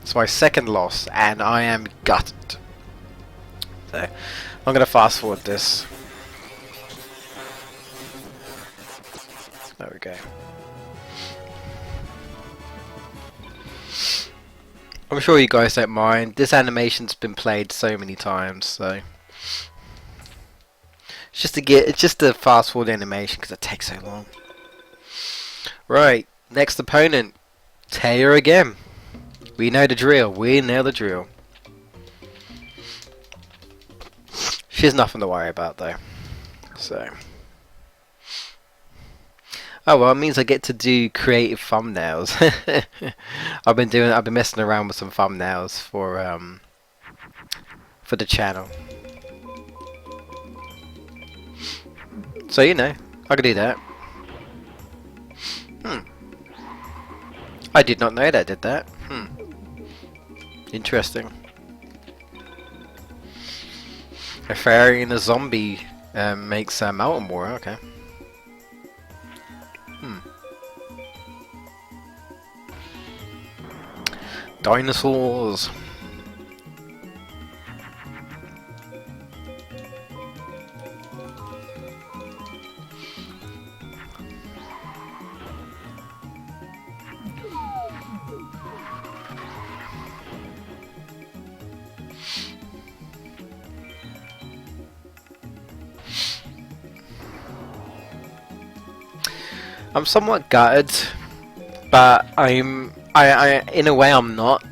It's my second loss, and I am gutted. So, I'm gonna fast forward this. There we go. I'm sure you guys don't mind. This animation's been played so many times, so it's just a fast forward animation because it takes so long. Right, next opponent, Taya again. We know the drill. We know the drill. She's nothing to worry about though. So, oh well, it means I get to do creative thumbnails. I've been messing around with some thumbnails for the channel. So you know, I could do that. I did not know that did that. Interesting. A fairy and a zombie makes Mountain War. Okay. Dinosaurs. I'm somewhat gutted, but I in a way I'm not,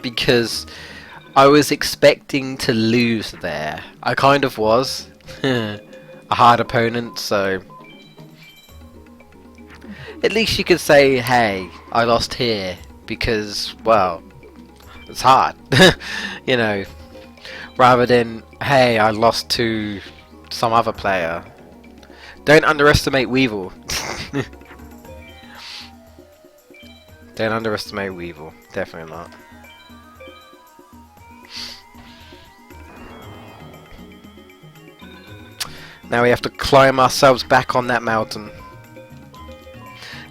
because I was expecting to lose there. I kind of was. A hard opponent, so at least you could say, hey, I lost here because, well, it's hard. You know, rather than, hey, I lost to some other player. Don't underestimate Weevil. Don't underestimate Weevil. Definitely not. Now we have to climb ourselves back on that mountain.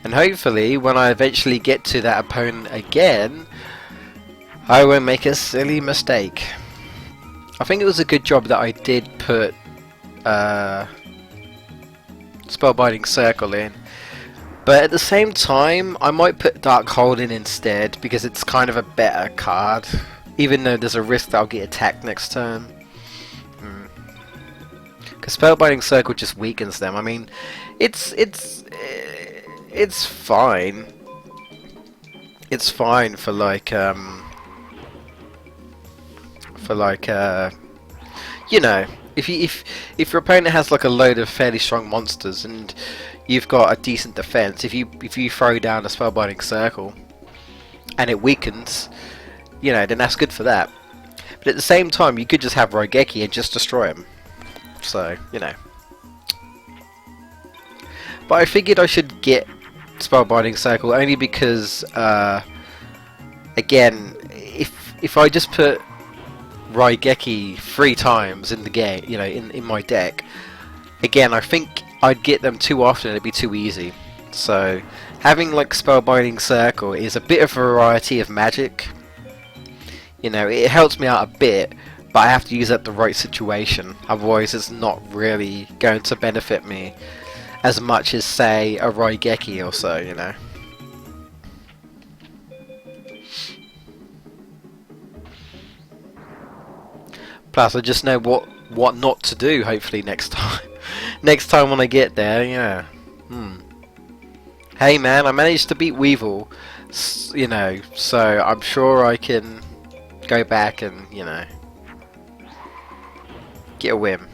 And hopefully, when I eventually get to that opponent again, I won't make a silly mistake. I think it was a good job that I did put Spellbinding Circle in. But at the same time, I might put Dark Hold in instead, because it's kind of a better card. Even though there's a risk that I'll get attacked next turn. Because Spellbinding Circle just weakens them. I mean, it's fine. It's fine for like you know, if your opponent has like a load of fairly strong monsters and you've got a decent defense, if you throw down a Spellbinding Circle and it weakens, you know, then that's good for that. But at the same time, you could just have Raigeki and just destroy him. So, you know. But I figured I should get Spellbinding Circle only because, again, if I just put Raigeki 3 times in the game, you know, in my deck, again, I think I'd get them too often and it'd be too easy. So, having like Spellbinding Circle is a bit of variety of magic. You know, it helps me out a bit, but I have to use it at the right situation, otherwise it's not really going to benefit me as much as, say, a Raigeki or so, you know. Plus, I just know what not to do, hopefully, next time. Next time when I get there, yeah. Hey man, I managed to beat Weevil, you know, so I'm sure I can go back and, you know, get a win.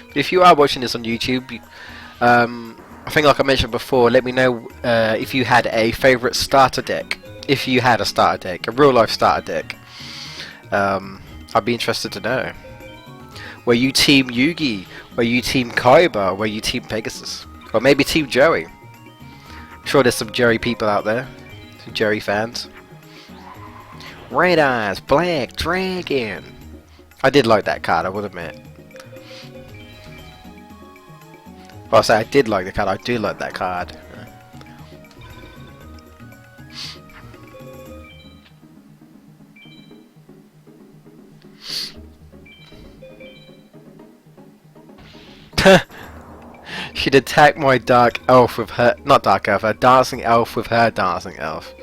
But if you are watching this on YouTube, I think like I mentioned before, let me know if you had a favourite starter deck. If you had a starter deck, a real life starter deck. I'd be interested to know. Were you Team Yugi? Were you Team Kaiba? Were you Team Pegasus? Or maybe Team Joey? I'm sure there's some Joey people out there. Some Joey fans. Red Eyes, Black Dragon. I did like that card, I would admit. Well, I say I did like the card, I do like that card. She'd attack my dark elf with her, not dark elf, her dancing elf with her dancing elf.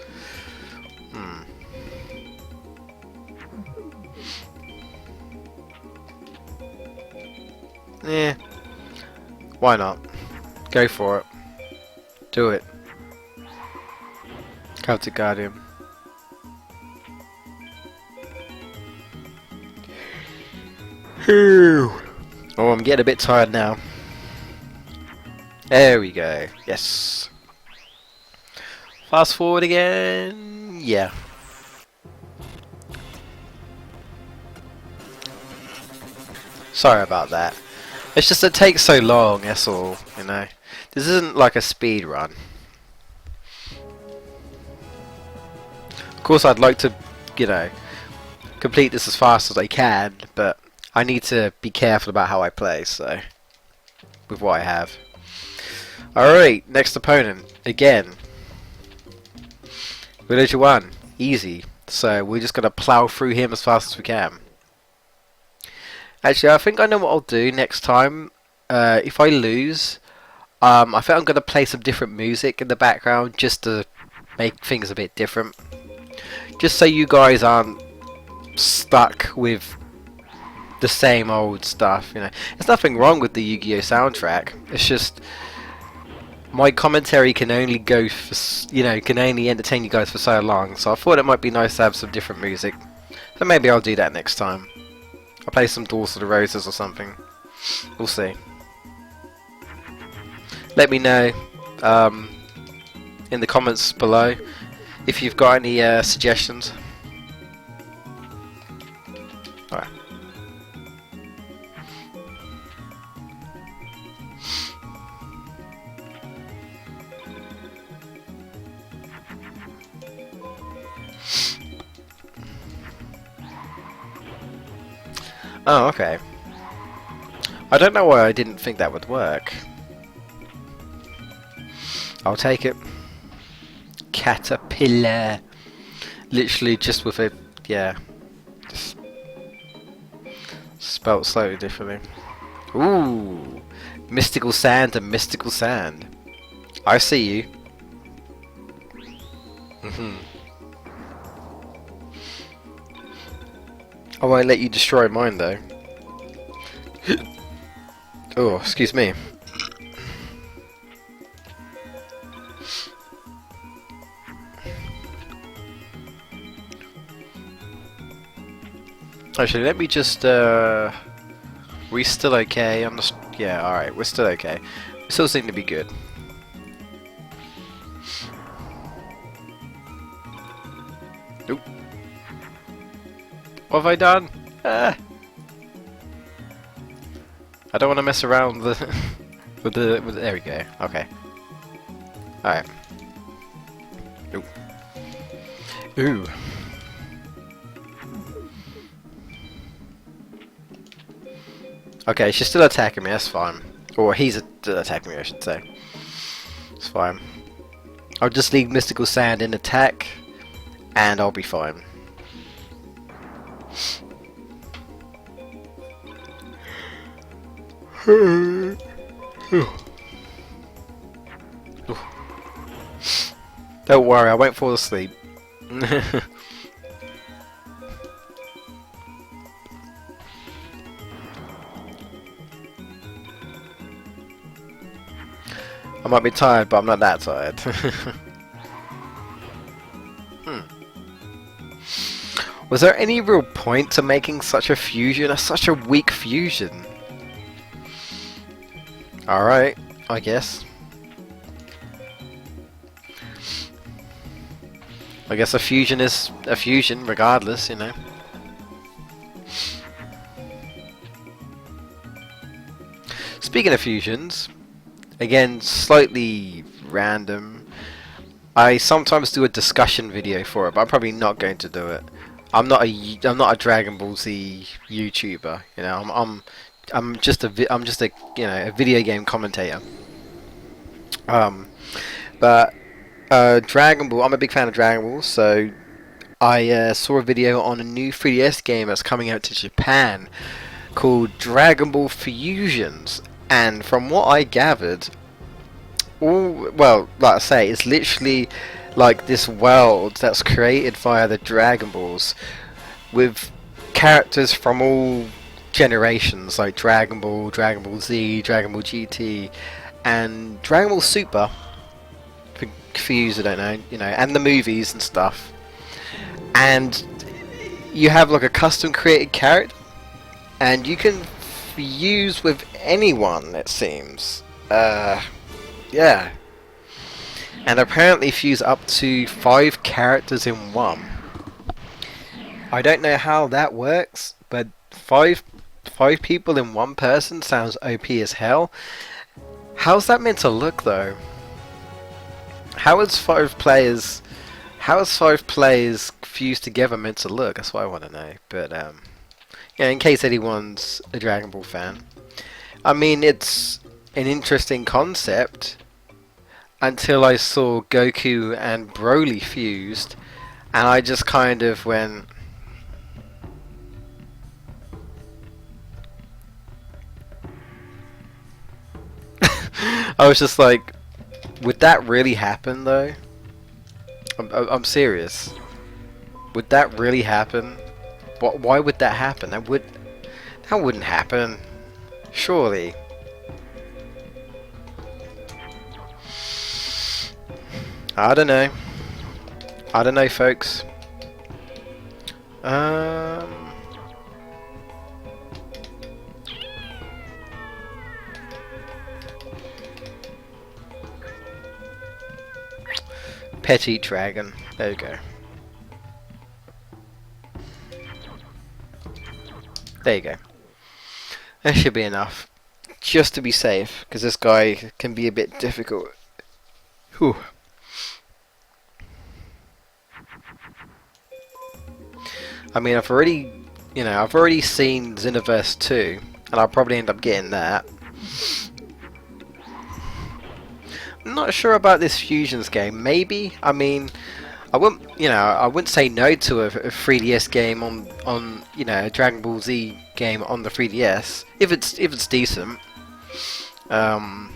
Yeah, why not? Go for it. Do it. Celtic Guardian. Oh, I'm getting a bit tired now. There we go. Yes. Fast forward again. Yeah. Sorry about that. It's just it takes so long, that's all, you know. This isn't like a speed run. Of course I'd like to, you know, complete this as fast as I can, but I need to be careful about how I play, so, with what I have. Alright, next opponent, again. Villager 1, easy. So we're just going to plow through him as fast as we can. Actually, I think I know what I'll do next time. If I lose, I think I'm going to play some different music in the background just to make things a bit different. Just so you guys aren't stuck with the same old stuff. You know, there's nothing wrong with the Yu-Gi-Oh soundtrack. It's just my commentary can only go for can only entertain you guys for so long. So I thought it might be nice to have some different music. So maybe I'll do that next time. I'll play some Doors of the Roses or something. We'll see. Let me know in the comments below if you've got any suggestions. Alright. Oh, okay. I don't know why I didn't think that would work. I'll take it. Caterpillar. Literally just with a, yeah. Just spelt slightly differently. Ooh. Mystical sand and mystical sand. I see you. I won't let you destroy mine though. Oh, excuse me. Actually, let me just, we still okay? I'm just, yeah, alright, we're still okay. We still seem to be good. Nope. What have I done? I don't want to mess around with the, there we go, okay. Alright. Nope. Ooh. Okay, she's still attacking me, that's fine. Or he's still attacking me, I should say. It's fine. I'll just leave Mystical Sand in attack, and I'll be fine. Don't worry, I won't fall asleep. I might be tired, but I'm not that tired. Was there any real point to making such a fusion? That's such a weak fusion. Alright, I guess. I guess a fusion is a fusion, regardless, you know. Speaking of fusions, again, slightly random. I sometimes do a discussion video for it, but I'm probably not going to do it. I'm not a Dragon Ball Z YouTuber, you know. I'm just a a video game commentator. But Dragon Ball, I'm a big fan of Dragon Ball, so I saw a video on a new 3DS game that's coming out to Japan called Dragon Ball Fusions, and from what I gathered, well, like I say, it's literally like this world that's created via the Dragon Balls with characters from all generations, like Dragon Ball, Dragon Ball Z, Dragon Ball GT, and Dragon Ball Super, for you who don't know, you know, and the movies and stuff. And you have like a custom created character, and you can fuse with anyone, it seems. Yeah. And apparently fuse up to 5 characters in one. I don't know how that works, but five people in one person sounds OP as hell. How's that meant to look though? How is 5 players fused together meant to look? That's what I want to know. But yeah, in case anyone's a Dragon Ball fan, I mean, it's an interesting concept until I saw Goku and Broly fused, and I just kind of went, I was just like, would that really happen though? I'm serious. Would that really happen? Why would that happen? That That wouldn't happen. Surely. I don't know. I don't know, folks. Petite dragon. There you go. There you go. That should be enough. Just to be safe, because this guy can be a bit difficult. Whew. I mean, I've already seen Xenoverse 2, and I'll probably end up getting that. I'm not sure about this Fusions game. Maybe. I mean, I wouldn't say no to a 3DS game on a Dragon Ball Z game on the 3DS if it's decent. Well,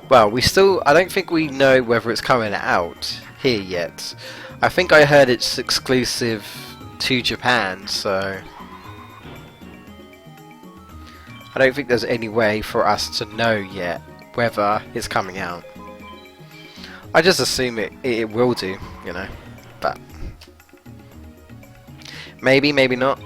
I don't think we know whether it's coming out here yet. I think I heard it's exclusive to Japan, so I don't think there's any way for us to know yet whether it's coming out. I just assume it will do, but maybe not.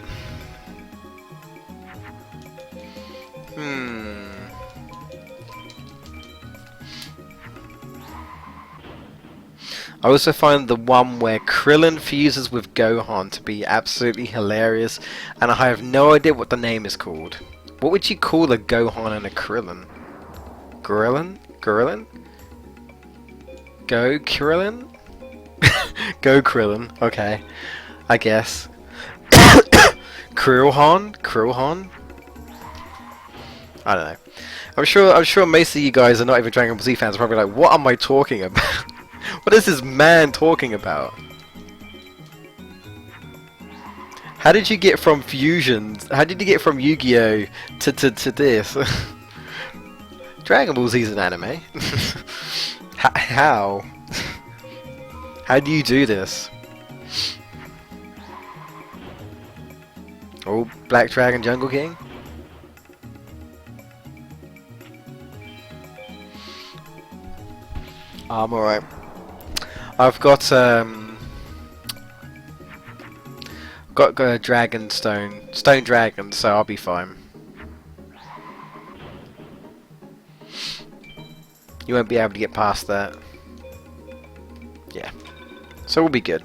I also find the one where Krillin fuses with Gohan to be absolutely hilarious, and I have no idea what the name is called. What would you call a Gohan and a Krillin? Krillin? Go Krillin? Go Krillin, okay. I guess. Krillhan? I don't know. I'm sure most of you guys are not even Dragon Ball Z fans, are probably like, what am I talking about? What is this man talking about? How did you get from Fusions? How did you get from Yu-Gi-Oh to this? Dragon Ball Z is an anime. How? How do you do this? Oh, Black Dragon Jungle King? I'm alright. I've got a dragon stone dragon, so I'll be fine. You won't be able to get past that. Yeah. So we'll be good.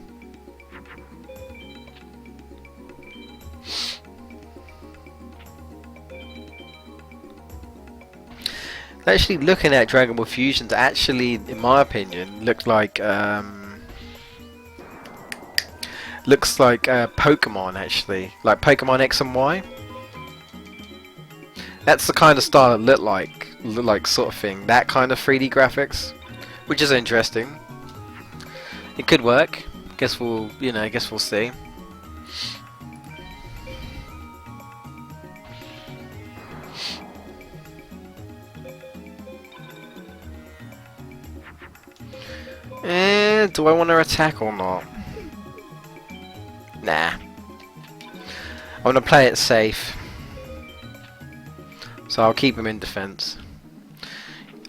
Actually, looking at Dragon Ball Fusions, actually, in my opinion, looks like Pokemon, actually, like Pokemon X and Y. That's the kind of style it look like sort of thing. That kind of 3D graphics, which is interesting. It could work. Guess we'll see. Do I want to attack or not? Nah. I want to play it safe. So I'll keep him in defense.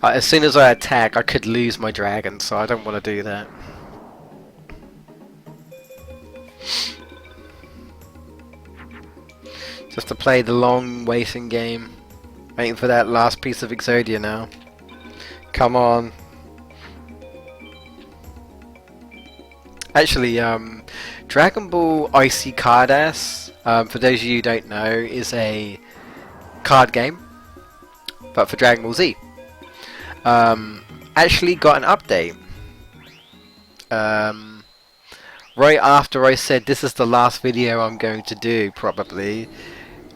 As soon as I attack, I could lose my dragon, so I don't want to do that. Just to play the long waiting game. Waiting for that last piece of Exodia now. Come on. Actually, Dragon Ball Icy Cardass, for those of you who don't know, is a card game, but for Dragon Ball Z. Actually got an update. Right after I said this is the last video I'm going to do, probably,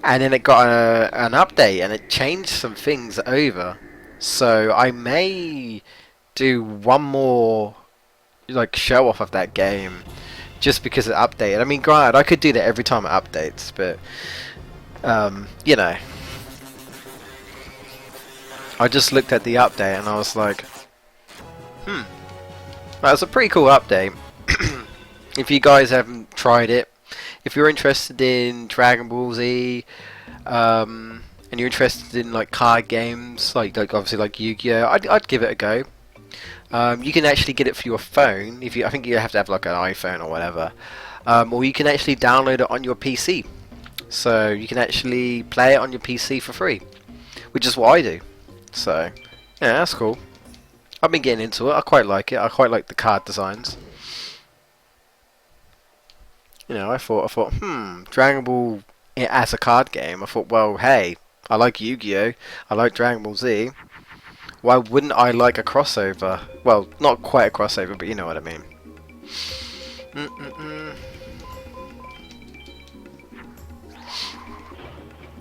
and then it got an update and it changed some things over. So I may do one more show off of that game just because it updated. I mean, granted, I could do that every time it updates, but I just looked at the update and I was like, that was a pretty cool update. If you guys haven't tried it, If you're interested in Dragon Ball Z, and you're interested in like card games, like obviously like Yu-Gi-Oh, I'd give it a go. You can actually get it for your phone. If you, I think you have to have like an iPhone or whatever, or you can actually download it on your PC. So you can actually play it on your PC for free, which is what I do. So yeah, that's cool. I've been getting into it. I quite like it. I quite like the card designs. You know, I thought, Dragon Ball as a card game. I thought, well, hey, I like Yu-Gi-Oh, I like Dragon Ball Z. Why wouldn't I like a crossover? Well, not quite a crossover, but you know what I mean.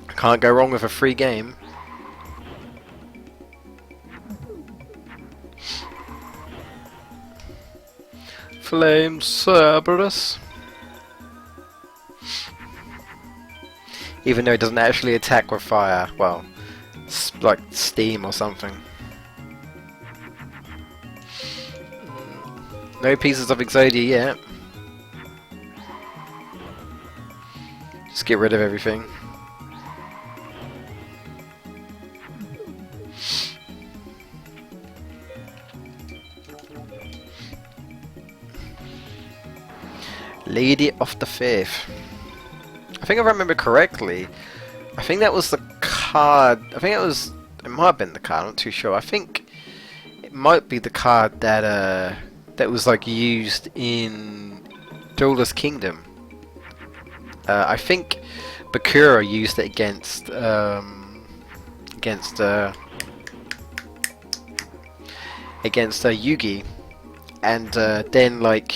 Can't go wrong with a free game. Flame Cerberus. Even though it doesn't actually attack with fire, well, like steam or something. No pieces of Exodia yet. Just get rid of everything. Lady of the Faith. I think if I remember correctly, I think that was the card. I think it might have been the card. I'm not too sure. I think it might be the card that that was like used in Duelist Kingdom. I think Bakura used it against Yugi, and then like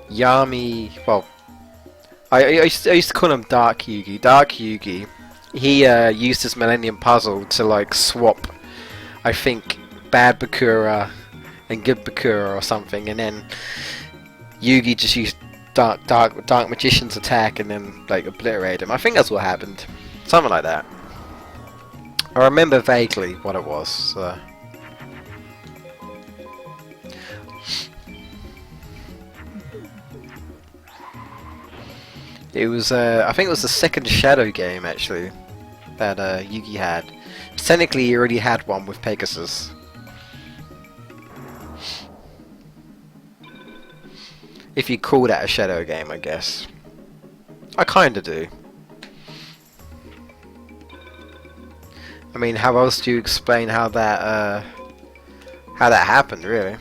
Yami. Well, I used to call him Dark Yugi. Dark Yugi. He used his Millennium Puzzle to like swap, I think, bad Bakura and good Bakura or something, and then Yugi just used Dark Magician's attack and then like obliterate him. I think that's what happened. Something like that. I remember vaguely what it was. So. It was, I think it was the second Shadow game actually that Yugi had. Technically, he already had one with Pegasus. If you call that a Shadow game, I guess. I kinda do. I mean, how else do you explain how that happened, really?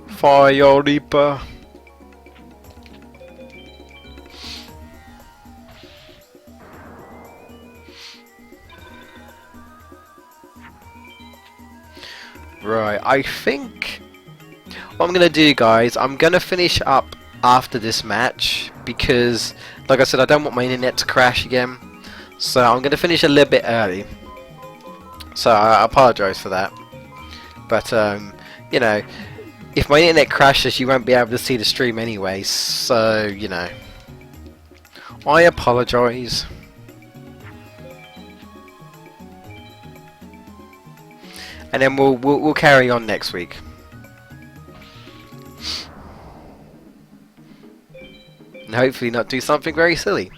Fire Reaper. Right, I think what I'm gonna do, guys, I'm gonna finish up after this match because, like I said, I don't want my internet to crash again. So I'm gonna finish a little bit early. So I apologise for that. But you know, if my internet crashes, you won't be able to see the stream anyway. So you know, I apologise. And then we'll carry on next week. And hopefully not do something very silly.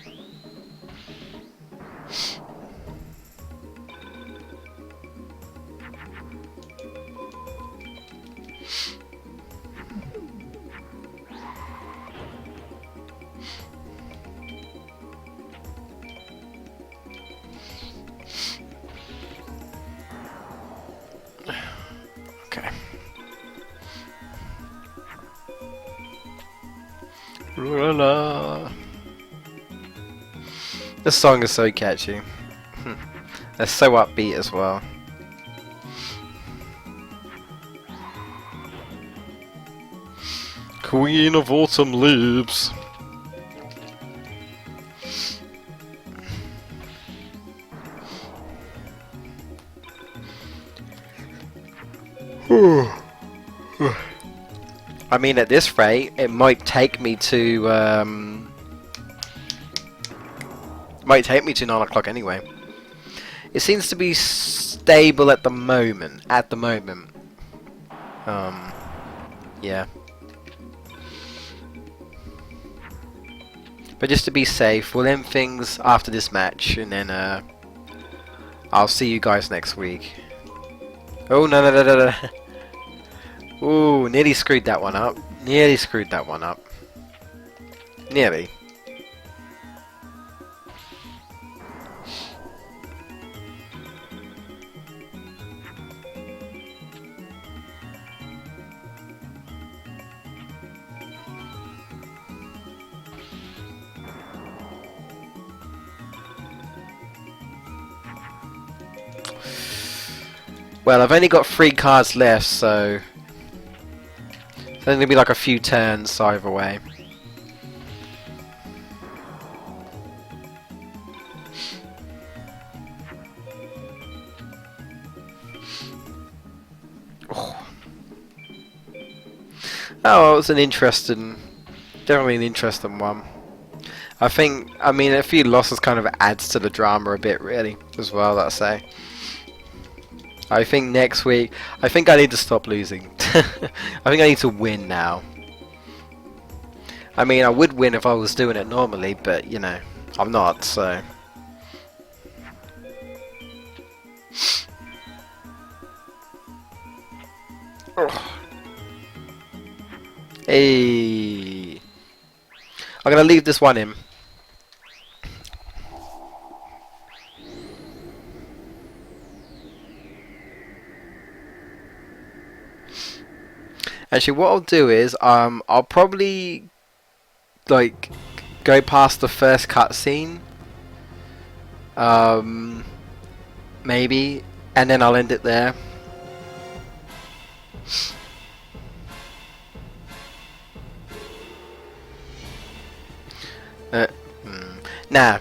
Okay. La. This song is so catchy. They're so upbeat as well. Queen of Autumn Leaves. I mean, at this rate, it might take me to 9 o'clock anyway. It seems to be stable at the moment. Yeah. But just to be safe, we'll end things after this match, and then I'll see you guys next week. Oh, no, no, no, no, no. Ooh, nearly screwed that one up. Nearly screwed that one up. Nearly. Well, I've only got 3 cards left, so there's going to be like a few turns either way. Oh, it was definitely an interesting one. I mean, a few losses kind of adds to the drama a bit, really, as well, I'd say. I think next week, I think I need to stop losing. I think I need to win now. I mean, I would win if I was doing it normally, but, you know, I'm not, so... Hey, I'm gonna leave this one in. Actually, what I'll do is I'll probably like go past the first cutscene, maybe, and then I'll end it there. Nah.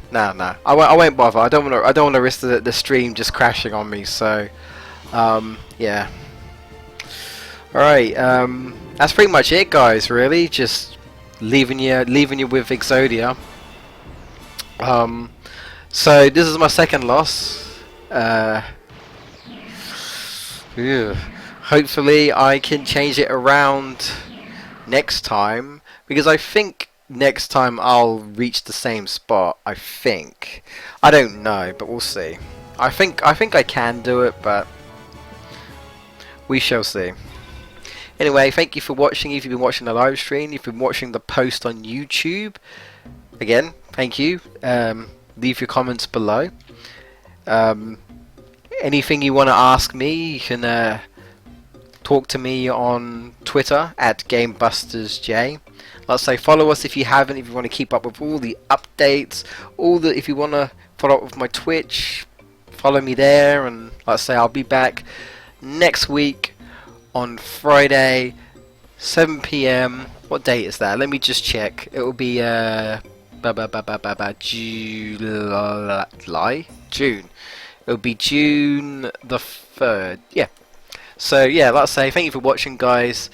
I won't bother. I don't want to risk the stream just crashing on me. So, yeah. All right. That's pretty much it, guys. Really, just leaving you with Exodia. So this is my second loss. Hopefully, I can change it around next time, because I think next time I'll reach the same spot. I think. I don't know, but we'll see. I think I can do it, but we shall see. Anyway, thank you for watching. If you've been watching the live stream, if you've been watching the post on YouTube, again, thank you. Leave your comments below. Anything you want to ask me, you can talk to me on Twitter at GamebustersUK. Let's say follow us if you haven't, if you want to keep up with all the updates, if you want to follow up with my Twitch, follow me there. And let's say I'll be back next week on Friday, 7 PM. What date is that? Let me just check. It will be June. It will be June the 3rd. Yeah. So yeah, let's say thank you for watching, guys.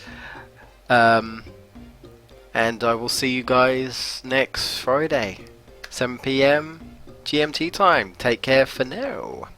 And I will see you guys next Friday, 7 PM GMT time. Take care for now.